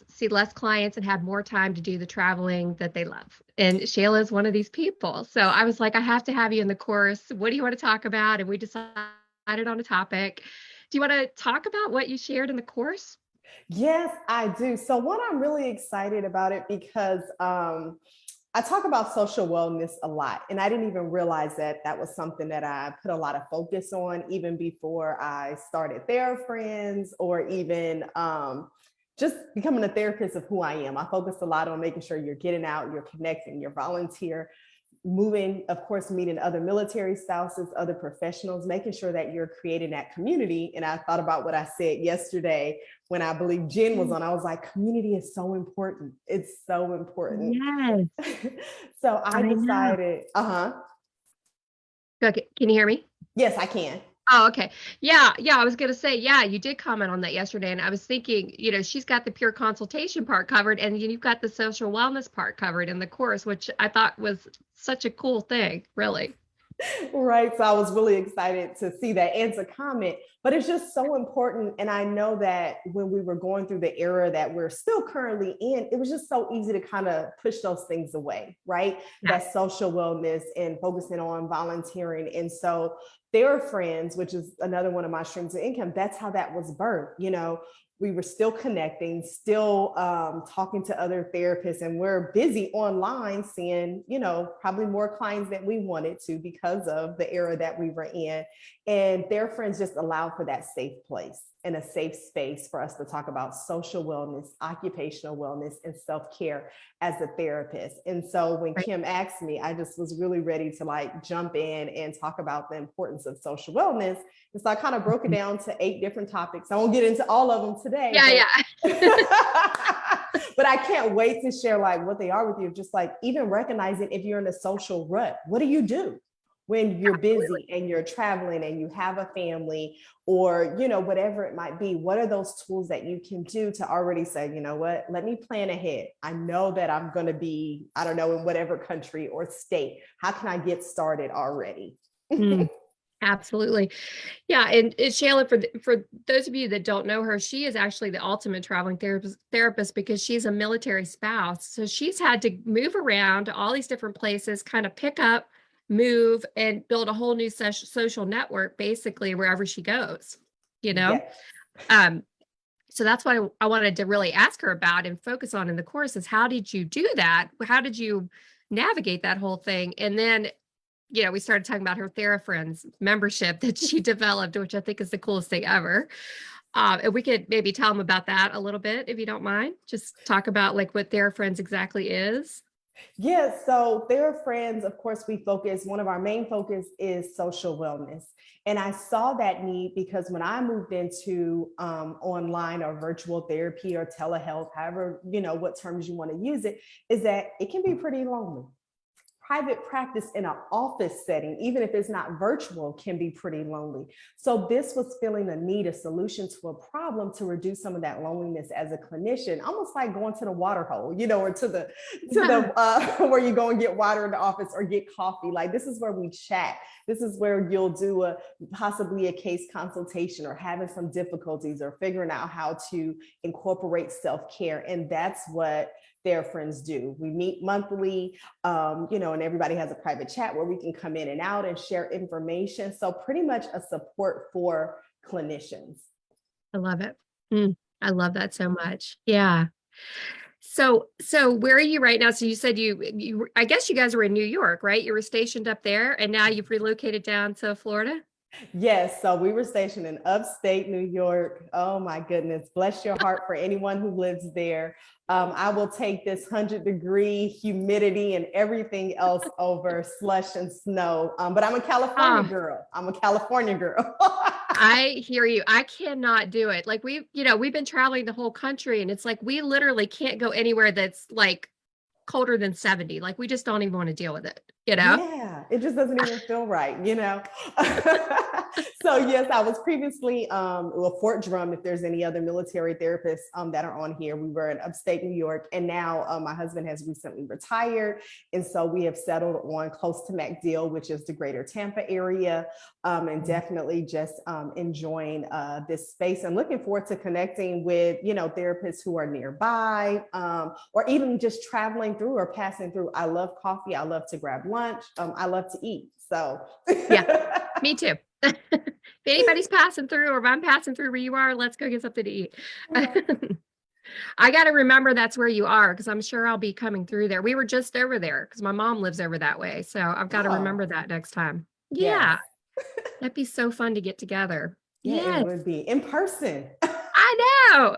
see less clients, and have more time to do the traveling that they love. And Shayla is one of these people. So I was like, I have to have you in the course. What do you want to talk about? And we decided on a topic. Do you want to talk about what you shared in the course? Yes, I do. So one, I'm really excited about it because I talk about social wellness a lot, and I didn't even realize that that was something that I put a lot of focus on even before I started TheraFriends or even just becoming a therapist of who I am. I focused a lot on making sure you're getting out, you're connecting, you're volunteer, moving, of course, meeting other military spouses, other professionals, making sure that you're creating that community. And I thought about what I said yesterday when I believe Jen was on. I was like, community is so important. It's so important. Yes. So I decided, Okay. Can you hear me? Yes, I can. Oh, okay. Yeah. I was going to say, yeah, you did comment on that yesterday. And I was thinking, she's got the pure consultation part covered and you've got the social wellness part covered in the course, which I thought was such a cool thing, really. Right. So I was really excited to see that and to comment, but it's just so important. And I know that when we were going through the era that we're still currently in, it was just so easy to kind of push those things away, right? Yeah. That social wellness and focusing on volunteering. And so TheraFriends, which is another one of my streams of income, that's how that was birthed. We were still connecting, still talking to other therapists, and we're busy online seeing, probably more clients than we wanted to because of the era that we were in. And TheraFriends just allowed for that safe place and a safe space for us to talk about social wellness, occupational wellness, and self-care as a therapist. And so when Kim asked me, I just was really ready to jump in and talk about the importance of social wellness. And so I kind of broke it down to 8 different topics. I won't get into all of them today. But I can't wait to share what they are with you. Just even recognizing if you're in a social rut, what do you do when you're busy and you're traveling and you have a family or, whatever it might be? What are those tools that you can do to already say, you know what, let me plan ahead. I know that I'm going to be, in whatever country or state. How can I get started already? Absolutely. Yeah. And Shayla, for those of you that don't know her, she is actually the ultimate traveling therapist because she's a military spouse. So she's had to move around to all these different places, kind of pick up, move, and build a whole new social network basically wherever she goes, you know? Yes. Um, so that's what I wanted to really ask her about and focus on in the course is how did you do that? How did you navigate that whole thing? And then we started talking about her TheraFriends membership that she developed, which I think is the coolest thing ever. And we could maybe tell them about that a little bit, if you don't mind. Just talk about like what TheraFriends exactly is. Yeah, so TheraFriends, of course, one of our main focus is social wellness. And I saw that need because when I moved into online or virtual therapy or telehealth, however, what terms you want to use it, is that it can be pretty lonely. Private practice in an office setting, even if it's not virtual, can be pretty lonely. So this was filling a need, a solution to a problem to reduce some of that loneliness as a clinician, almost like going to the water hole, or to the where you go and get water in the office or get coffee. Like this is where we chat. This is where you'll do possibly a case consultation or having some difficulties or figuring out how to incorporate self-care. And that's what TheraFriends do. We meet monthly, and everybody has a private chat where we can come in and out and share information. So pretty much a support for clinicians. I love it. I love that so much. Yeah. So where are you right now? So you said you I guess you guys were in New York, right? You were stationed up there and now you've relocated down to Florida? Yes, so we were stationed in upstate New York. Oh my goodness, bless your heart for anyone who lives there. I will take this 100-degree humidity and everything else over slush and snow. But I'm a California girl. I'm a California girl. I hear you. I cannot do it. Like we've been traveling the whole country and it's like we literally can't go anywhere that's like colder than 70. Like we just don't even want to deal with it, Yeah, it just doesn't even feel right. So yes, I was previously Fort Drum, if there's any other military therapists that are on here. We were in upstate New York, and now my husband has recently retired, and so we have settled on close to MacDill, which is the greater Tampa area, and definitely just enjoying this space and looking forward to connecting with therapists who are nearby, or even just traveling through or passing through. I love coffee. I love to grab lunch. I love to eat. So yeah, me too. If anybody's passing through or if I'm passing through where you are, let's go get something to eat. I got to remember that's where you are because I'm sure I'll be coming through there. We were just over there because my mom lives over that way. So I've got to remember that next time. Yeah. Yes. That'd be so fun to get together. Yeah, Yes. it would be in person. I know.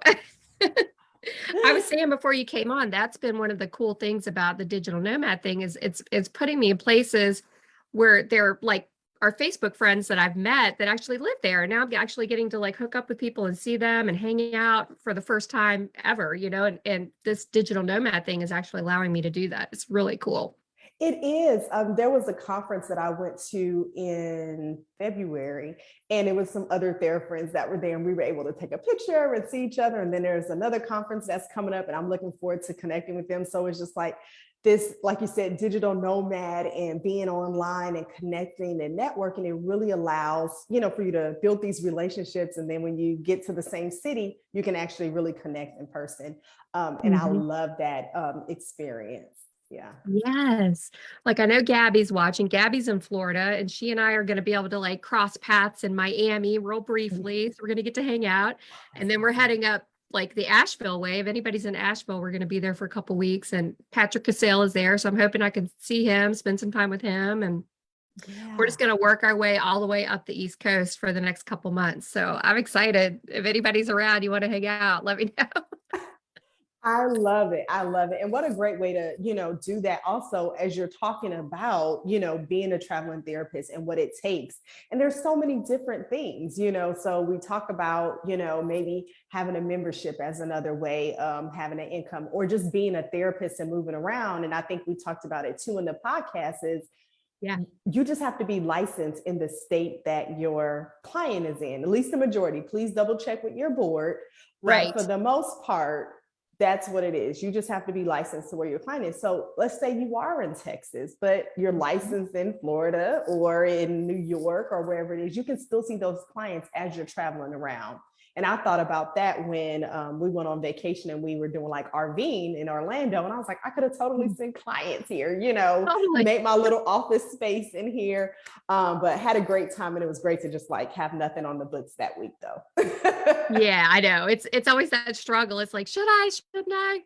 I was saying before you came on, that's been one of the cool things about the digital nomad thing is it's putting me in places where they're like our Facebook friends that I've met that actually live there. Now I'm actually getting to like hook up with people and see them and hanging out for the first time ever, and this digital nomad thing is actually allowing me to do that. It's really cool. It is. There was a conference that I went to in February, and it was some other TheraFriends that were there, and we were able to take a picture and see each other. And then there's another conference that's coming up, and I'm looking forward to connecting with them. So it's just like this, like you said, digital nomad and being online and connecting and networking. It really allows, for you to build these relationships. And then when you get to the same city, you can actually really connect in person. And I love that experience. Yeah. Yes. Like I know Gabby's watching. Gabby's in Florida and she and I are going to be able to like cross paths in Miami real briefly. So we're going to get to hang out. And then we're heading up like the Asheville way. If anybody's in Asheville, we're going to be there for a couple weeks and Patrick Cassell is there. So I'm hoping I can see him, spend some time with him. And we're just going to work our way all the way up the East Coast for the next couple months. So I'm excited. If anybody's around, you want to hang out, let me know. I love it. I love it. And what a great way to, do that also as you're talking about, being a traveling therapist and what it takes. And there's so many different things, so we talk about, maybe having a membership as another way, having an income or just being a therapist and moving around. And I think we talked about it too in the podcast is, yeah, you just have to be licensed in the state that your client is in, at least the majority. Please double check with your board. Right. But for the most part, That's what it is. You just have to be licensed to where your client is. So let's say you are in Texas, but you're licensed in Florida or in New York or wherever it is. You can still see those clients as you're traveling around. And I thought about that when we went on vacation and we were doing like RVing in Orlando. And I was like, I could have totally sent clients here, Totally. made my little office space in here, but had a great time. And it was great to just like have nothing on the books that week though. Yeah, I know. It's always that struggle. It's like, shouldn't I?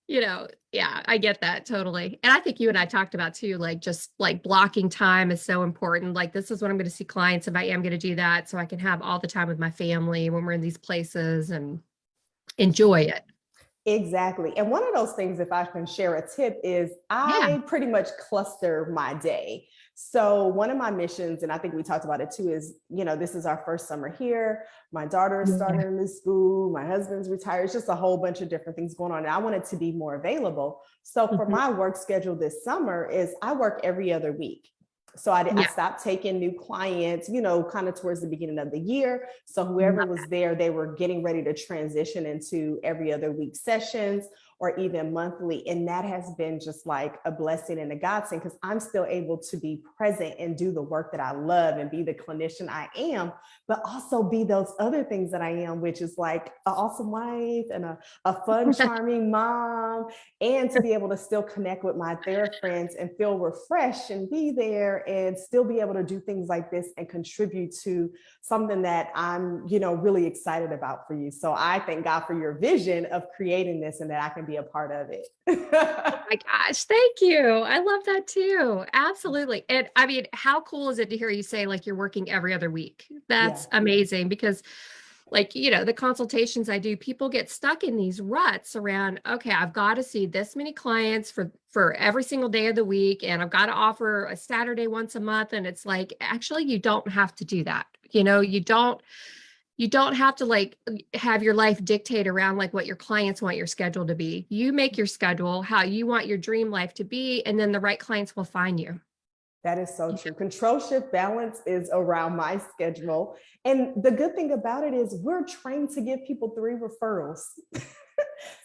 Yeah, I get that totally. And I think you and I talked about too, like just like blocking time is so important. Like this is when I'm going to see clients if I am going to do that, so I can have all the time with my family when we're in these places and enjoy it. Exactly. And one of those things, if I can share a tip, is Yeah. I pretty much cluster my day. So one of my missions, and I think we talked about it too, is, this is our first summer here. My daughter is Yeah. starting a new school. My husband's retired. It's just a whole bunch of different things going on. And I wanted to be more available. So for Mhm. my work schedule this summer is I work every other week. So I Yeah. stopped taking new clients, kind of towards the beginning of the year. So whoever Love was there, they were getting ready to transition into every other week sessions or even monthly. And that has been just like a blessing and a godsend because I'm still able to be present and do the work that I love and be the clinician I am, but also be those other things that I am, which is like an awesome wife and a fun, that. charming mom, and to be able to still connect with my therapist friends and feel refreshed and be there and still be able to do things like this and contribute to something that I'm, really excited about for you. So I thank God for your vision of creating this and that I can be a part of it. Oh my gosh, thank you. I love that too. Absolutely. And I mean, how cool is it to hear you say like you're working every other week? Yeah. That's amazing because like, the consultations I do, people get stuck in these ruts around, okay, I've got to see this many clients for every single day of the week and I've got to offer a Saturday once a month, and it's like actually you don't have to do that. You don't have to like have your life dictate around like what your clients want your schedule to be. You make your schedule how you want your dream life to be, and then the right clients will find you. That is so true. Control shift balance is around my schedule. And the good thing about it is we're trained to give people 3 referrals.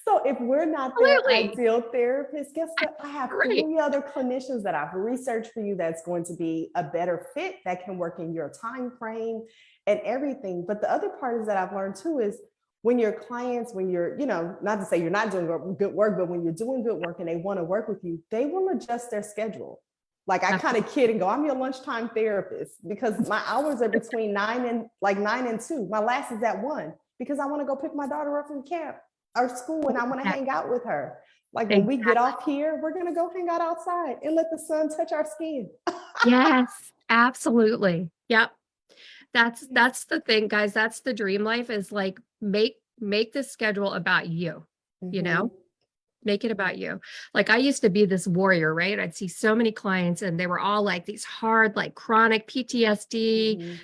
So if we're not their Absolutely. ideal therapist, guess what? I have Great. 3 other clinicians that I've researched for you that's going to be a better fit that can work in your time frame and everything. But the other part is that I've learned too is when your clients, when you're, not to say you're not doing good work, but when you're doing good work and they want to work with you, they will adjust their schedule. Like I kind of kid and go, I'm your lunchtime therapist because my hours are between 9 and 2. My last is at 1 because I want to go pick my daughter up from camp or school and I want to hang out with her. Like when we get Exactly. off here, we're going to go hang out outside and let the sun touch our skin. Yes, absolutely. Yep. That's the thing, guys. That's the dream life, is like make this schedule about you, you Mm-hmm. know? Make it about you. Like I used to be this warrior, right? I'd see so many clients and they were all like these hard, like chronic PTSD, Mm-hmm.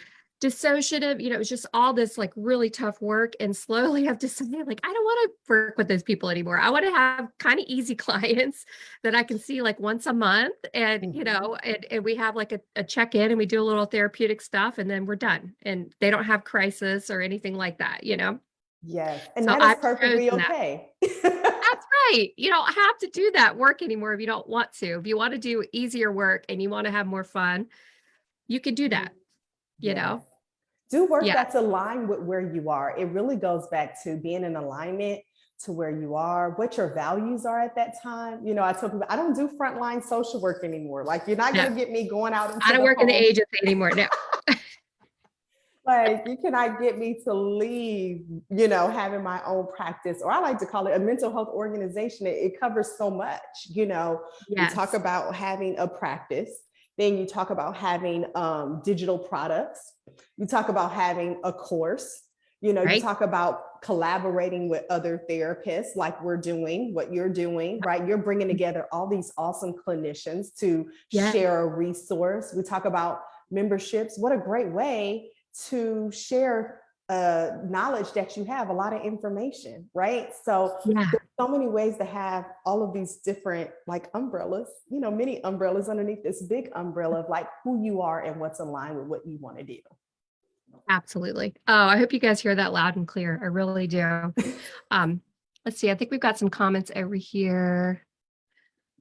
dissociative, it was just all this like really tough work. And slowly I've decided like, I don't want to work with those people anymore. I want to have kind of easy clients that I can see like once a month. And, Mm-hmm. and we have like a check-in and we do a little therapeutic stuff and then we're done. And they don't have crisis or anything like that. Yes. And So that is I've perfectly chosen that. okay. That's right. You don't have to do that work anymore if you don't want to. If you want to do easier work and you want to have more fun, you can do that, you Yes. know? Do work Yeah. that's aligned with where you are. It really goes back to being in alignment to where you are, what your values are at that time. I tell people I don't do frontline social work anymore. Like you're not No, going to get me going out I into don't the work in the home. agency anymore. No. Like you cannot get me to leave, having my own practice, or I like to call it a mental health organization. It covers so much. We talk Yes. about having a practice, then you talk about having digital products, you talk about having a course, you Right. talk about collaborating with other therapists like we're doing, what you're doing, right? You're bringing together all these awesome clinicians to Yeah. share a resource. We talk about memberships. What a great way to share knowledge that you have, a lot of information, right? So Yeah. there's so many ways to have all of these different like umbrellas, many umbrellas underneath this big umbrella of like who you are and what's aligned with what you want to do. Absolutely. Oh, I hope you guys hear that loud and clear. I really do. Um, let's see. I think we've got some comments over here.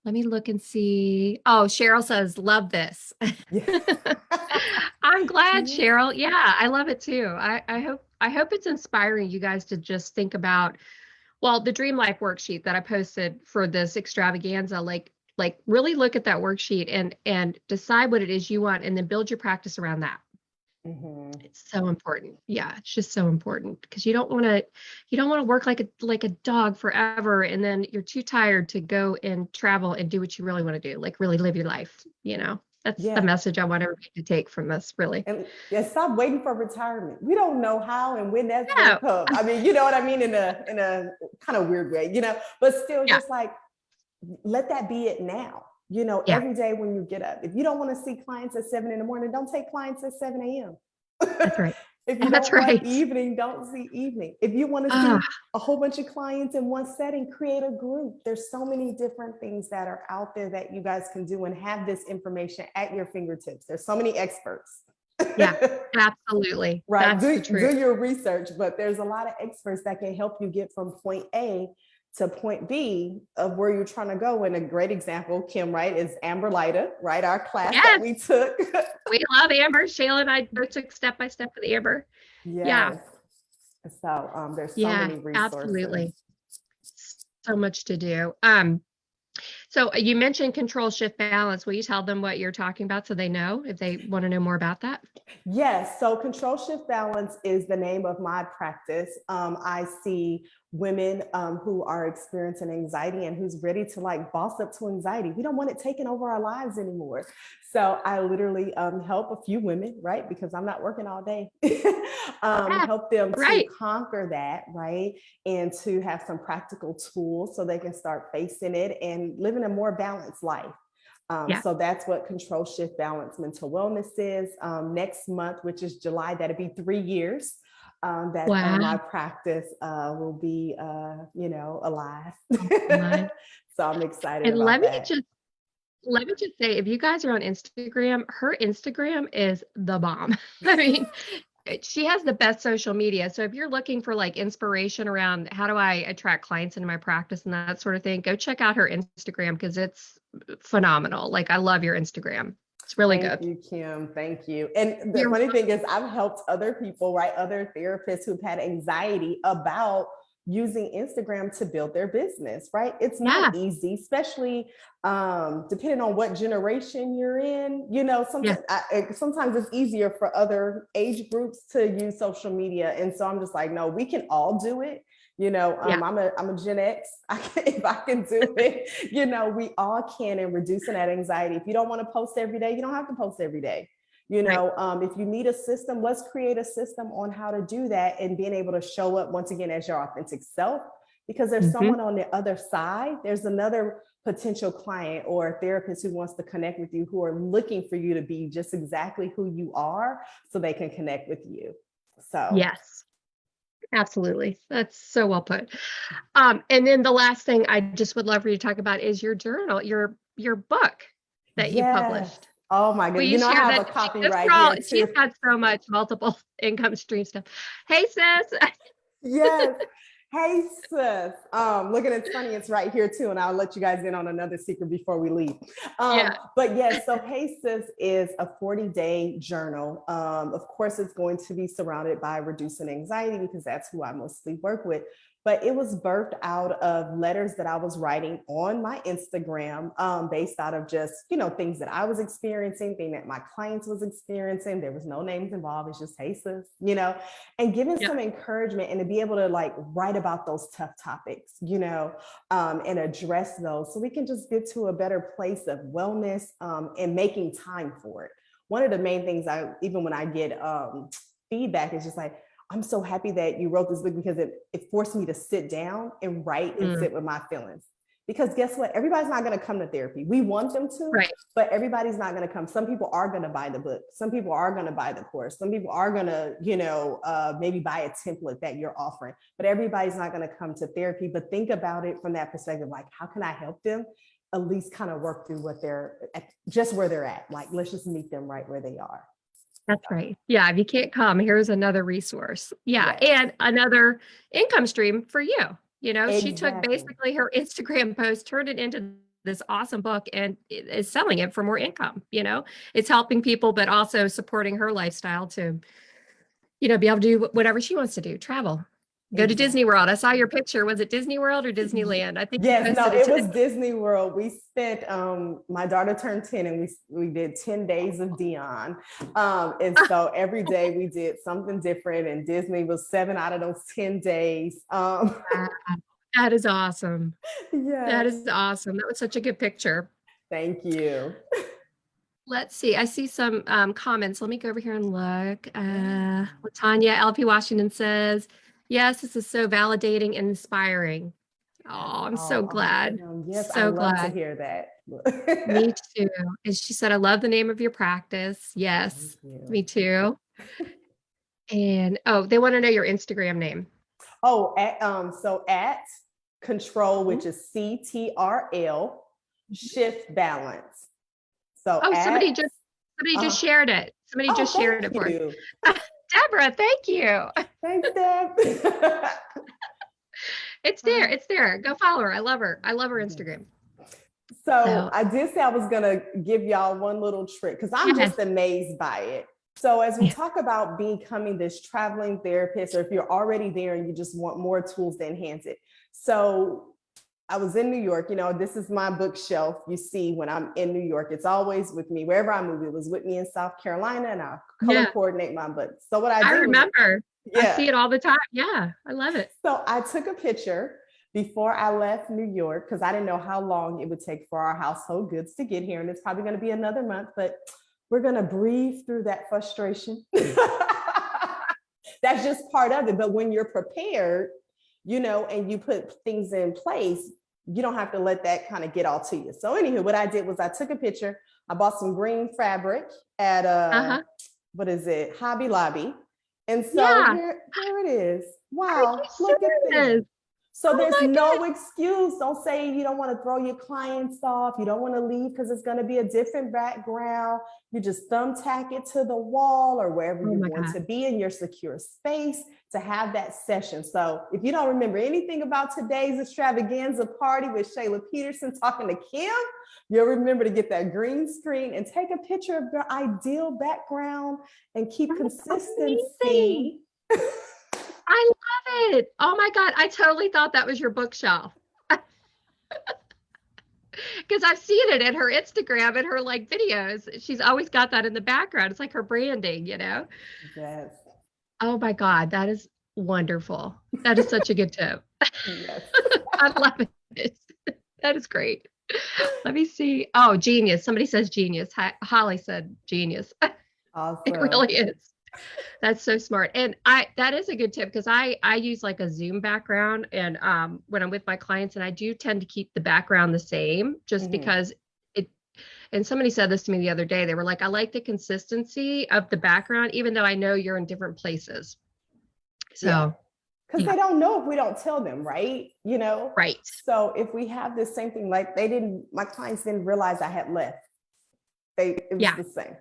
Let me look and see. Oh, Cheryl says, love this. Yeah. I'm glad, Yeah. Cheryl. Yeah, I love it too. I hope it's inspiring you guys to just think about, well, the Dream Life worksheet that I posted for this extravaganza, like really look at that worksheet and decide what it is you want and then build your practice around that. Mhm. It's so important. Yeah, it's just so important because you don't want to work like a dog forever and then you're too tired to go and travel and do what you really want to do, like really live your life, you know. That's the Yeah. message I want everybody to take from this, really. And yeah, stop waiting for retirement. We don't know how and when that's going to No. come. I mean, you know what I mean, in a kind of weird way, you know, but still Yeah. just like, let that be it now. You know, Yeah. every day when you get up, if you don't want to see clients at 7 a.m, don't take clients at 7 a.m. That's right. If you That's don't want right. evening, don't see evening. If you want to Ah, see a whole bunch of clients in one setting, create a group. There's so many different things that are out there that you guys can do and have this information at your fingertips. There's so many experts. yeah, absolutely. Right. That's the Do truth. your research, but there's a lot of experts that can help you get from point A to point B of where you're trying to go. And a great example, Kim, right, is Amber Lida, right? Our class that Yes, we took. we love Amber. Shayla and I both took step by step with Amber. Yeah. Yes. So there's so Yeah, many resources. absolutely. So much to do. So you mentioned control shift balance. Will you tell them what you're talking about so they know if they want to know more about that? Yes. So control shift balance is the name of my practice. I see women who are experiencing anxiety and who's ready to like boss up to anxiety. We don't want it taking over our lives anymore. So I literally help a few women, right? Because I'm not working all day. Yeah, Help them to right. conquer that, right? And to have some practical tools so they can start facing it and living a more balanced life. Yeah. So that's what control shift balance mental wellness is. Next month, which is July, that'll be 3 years that Wow. my practice will be, alive. Alive. So I'm excited And about that. let me just say, if you guys are on Instagram, her Instagram is the bomb. I mean, she has the best social media. So if you're looking for like inspiration around how do I attract clients into my practice and that sort of thing, go check out her Instagram because it's phenomenal. Like I love your Instagram. It's really Thank good. you, Kim. Thank you. And the You're funny thing is, I've helped other people, right? Other therapists who've had anxiety about using Instagram to build their business, right? It's yeah, not easy, especially depending on what generation you're in. You know, yeah, sometimes it's easier for other age groups to use social media. And so I'm just like, no, we can all do it. You know, yeah, I'm a Gen X. If I can do it, you know, we all can in reducing that anxiety. If you don't want to post every day, you don't have to post every day. You right. know, if you need a system, let's create a system on how to do that and being able to show up once again as your authentic self. Because there's someone on the other side. There's another potential client or a therapist who wants to connect with you, who are looking for you to be just exactly who you are, so they can connect with you. So Yes, absolutely. That's so well put. And then the last thing I just would love for you to talk about is your journal, your book that you yes. published. Oh my Will goodness. you You know, I share have that? a copy This right girl, here she's too. got so much multiple income stream stuff. Hey, sis. Yes. Hey, sis. Look at it's funny. It's right here too. And I'll let you guys in on another secret before we leave. Yeah. But yes, so Hey, sis is a 40-day journal. Of course, it's going to be surrounded by reducing anxiety because that's who I mostly work with. But it was birthed out of letters that I was writing on my Instagram, based out of just, you know, things that I was experiencing, things that my clients was experiencing. There was no names involved. It's just, hey, sis, you know, and giving Yeah. some encouragement and to be able to like write about those tough topics, you know, and address those so we can just get to a better place of wellness and making time for it. One of the main things even when I get feedback is just like, I'm so happy that you wrote this book because it forced me to sit down and write and sit with my feelings. Because guess what? Everybody's not going to come to therapy. We want them to, Right. but everybody's not going to come. Some people are going to buy the book. Some people are going to buy the course. Some people are going to, you know, maybe buy a template that you're offering, but everybody's not going to come to therapy. But think about it from that perspective, like, how can I help them at least kind of work through what they're at, just where they're at? Like, let's just meet them right where they are. That's right. Yeah. If you can't come, here's another resource. Yeah. Yes. And another income stream for you. You know, she took Exactly. basically her Instagram post, turned it into this awesome book and is selling it for more income. You know, it's helping people, but also supporting her lifestyle to, you know, be able to do whatever she wants to do, travel. Go to Disney World. I Exactly. saw your picture. Was it Disney World or Disneyland? I think you Yes, no, posted it it was today. Disney World. We spent my daughter turned 10 and we did 10 days of Dion. And so every day we did something different, and Disney was 7 out of those 10 days. Wow, that is awesome. That Yes, is awesome. That was such a good picture. thank you. Let's see. I see some comments. Let me go over here and look. Yeah. Latanya LP Washington says, yes, this is so validating and inspiring. Yes. Oh, I'm so Oh, glad. awesome. Yes, I So love to glad. hear that. Me too. And she said, I love the name of your practice. Thank Yes, you. me too. And oh, they want to know your Instagram name. Oh, so at control, Mhm. which is CTRL, shift balance. So Oh, at, somebody just uh, shared it. Somebody oh, just shared it thank for us. you. Deborah, thank you. Thanks, Deb. It's there. It's there. Go follow her. I love her. I love her Instagram. So So I did say I was gonna give y'all one little trick because I'm yes. just amazed by it. So as we Yeah. talk about becoming this traveling therapist, or if you're already there and you just want more tools to enhance it. So I was in New York, you know, this is my bookshelf. You see, when I'm in New York, it's always with me. Wherever I move, it was with me in South Carolina, and I color Yeah. coordinate my books. So what I I did was, remember. I yeah. see it all the time. Yeah. I love it. So I took a picture before I left New York because I didn't know how long it would take for our household goods to get here. And it's probably going to be another month, but we're going to breathe through that frustration. That's just part of it. But when you're prepared, you know, and you put things in place, you don't have to let that kind of get all to you. So anywho, what I did was I took a picture. I bought some green fabric at Uh-huh. what is it, Hobby Lobby. And so Yeah. here it is. Are you Wow, look at this. serious? So Oh there's my no God. excuse. Don't say you don't want to throw your clients off. You don't want to leave because it's going to be a different background. You just thumbtack it to the wall or wherever Oh you're my going God. to be in your secure space to have that session. So if you don't remember anything about today's extravaganza party with Shayla Peterson talking to Kim, you'll remember to get that green screen and take a picture of your ideal background and keep That's amazing. consistency. I love it. Oh my God. I totally thought that was your bookshelf. Because I've seen it in her Instagram and her like videos. She's always got that in the background. It's like her branding, you know? Yes. Oh my God. That is wonderful. That is such a good tip. Yes. I love it. That is great. Let me see. Oh, genius. Somebody says genius. Holly said genius. It Awesome. really is. That's so smart. And that is a good tip because I use like a Zoom background and when I'm with my clients and I do tend to keep the background the same just Mhm. because it and somebody said this to me the other day. They were like, I like the consistency of the background, even though I know you're in different places. Yeah. So Because yeah, they don't know if we don't tell them, right? You know? right. So if we have the same thing, like my clients didn't realize I had left. It was Yeah. the same.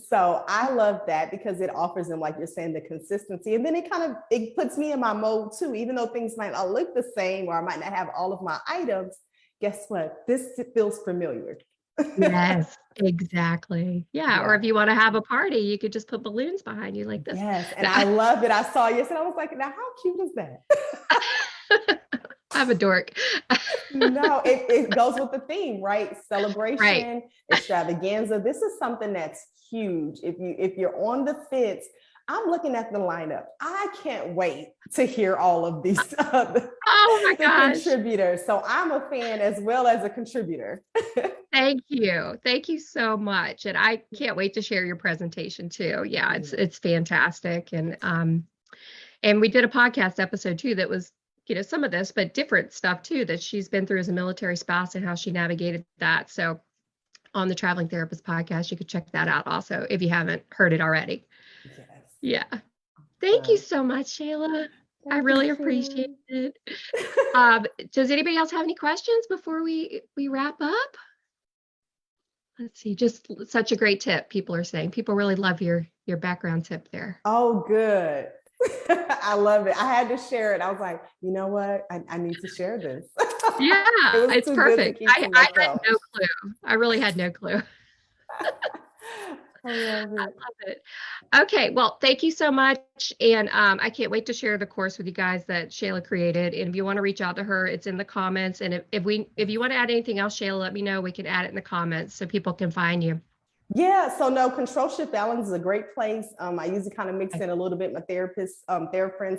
So I love that because it offers them, like you're saying, the consistency. And then it puts me in my mode too, even though things might not look the same or I might not have all of my items. Guess what? This feels familiar. Yes, exactly. Yeah. Or Yeah. if you want to have a party, you could just put balloons behind you like this. Yes. And I love it. I saw yes, and I was like, now how cute is that? I'm a dork. No, it goes with the theme, right? Right. Celebration, extravaganza. This is something that's huge. If you're on the fence, I'm looking at the lineup. I can't wait to hear all of these Oh my the gosh. contributors. So I'm a fan as well as a contributor. Thank you. Thank you so much. And I can't wait to share your presentation too. Yeah, it's fantastic. And we did a podcast episode too that was, you know, some of this, but different stuff too that she's been through as a military spouse and how she navigated that. So on the Traveling Therapist podcast, you could check that out also if you haven't heard it already. Yes. Yeah. Thank you so much, Shayla. I Thank you, really appreciate Kim. it. Does anybody else have any questions before we wrap up? Let's see, just such a great tip. People are saying people really love your background tip there. Oh, good. I love it. I had to share it. I was like, you know what? I need to share this. Yeah, It was it's too good to perfect. keep to I had myself. no clue. I really had no clue. I love I it. love it. Okay, well, thank you so much. And I can't wait to share the course with you guys that Shayla created. And if you want to reach out to her, it's in the comments. And if you want to add anything else, Shayla, let me know. We can add it in the comments so people can find you. Yeah, so no, control shift balance is a great place. I usually kind of mix in a little bit my therapist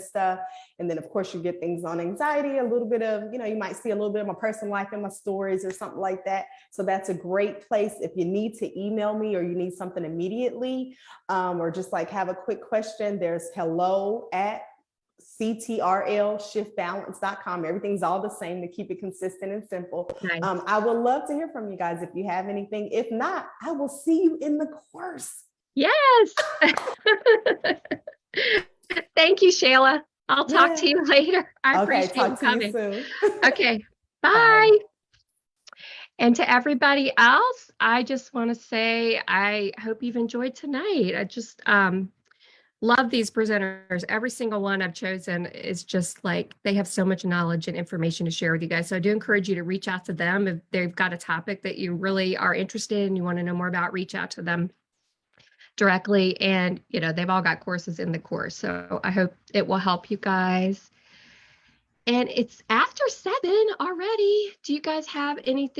stuff. And then of course you get things on anxiety, a little bit of, you might see a little bit of my personal life in my stories or something like that. So that's a great place. If you need to email me or you need something immediately, or just like have a quick question, there's hello@ctrlshiftbalance.com. Everything's all the same to keep it consistent and simple. Nice. I would love to hear from you guys if you have anything. If not, I will see you in the course. Yes. Thank you, Shayla. I'll talk to you later. I Okay, appreciate you talk to you coming. soon. Okay, bye. Bye. And to everybody else, I just want to say I hope you've enjoyed tonight. I just love these presenters. Every single one I've chosen is just like they have so much knowledge and information to share with you guys. So I do encourage you to reach out to them if they've got a topic that you really are interested in, you want to know more about, reach out to them directly. And they've all got courses in the course. So I hope it will help you guys. And it's after 7 already. Do you guys have any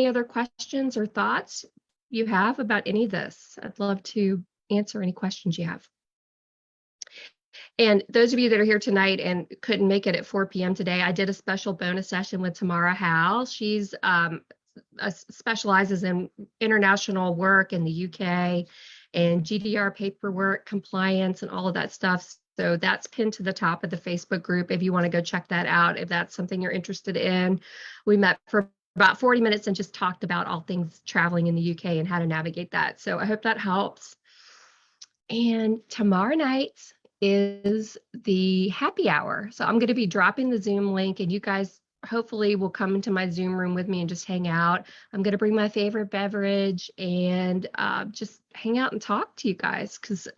other questions or thoughts you have about any of this? I'd love to answer any questions you have. And those of you that are here tonight and couldn't make it at 4 p.m. today, I did a special bonus session with Tamara Howe. She's specializes in international work in the UK and GDR paperwork, compliance, and all of that stuff. So that's pinned to the top of the Facebook group if you want to go check that out, if that's something you're interested in. We met for about 40 minutes and just talked about all things traveling in the UK and how to navigate that. So I hope that helps. And tomorrow night is the happy hour. So I'm going to be dropping the Zoom link and you guys hopefully will come into my Zoom room with me and just hang out. I'm going to bring my favorite beverage and just hang out and talk to you guys because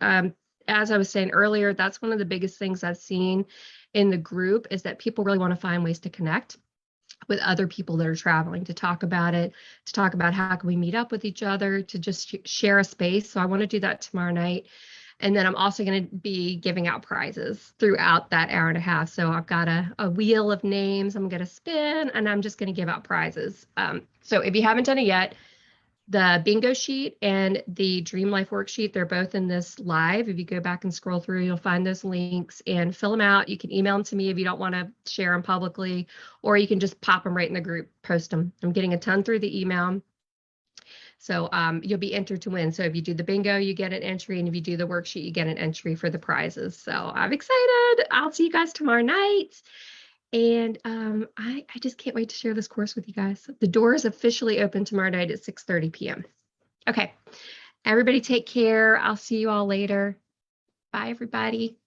as I was saying earlier, that's one of the biggest things I've seen in the group is that people really want to find ways to connect with other people that are traveling, to talk about it, to talk about how can we meet up with each other, to just share a space. So I want to do that tomorrow night. And then I'm also going to be giving out prizes throughout that hour and a half. So I've got a wheel of names I'm going to spin, and I'm just going to give out prizes. So if you haven't done it yet, the bingo sheet and the Dream Life worksheet, they're both in this live. If you go back and scroll through, you'll find those links and fill them out. You can email them to me if you don't want to share them publicly, or you can just pop them right in the group, post them. I'm getting a ton through the email. So you'll be entered to win. So if you do the bingo, you get an entry. And if you do the worksheet, you get an entry for the prizes. So I'm excited. I'll see you guys tomorrow night. And I just can't wait to share this course with you guys. The doors officially open tomorrow night at 6:30 p.m. Okay. Everybody take care. I'll see you all later. Bye, everybody.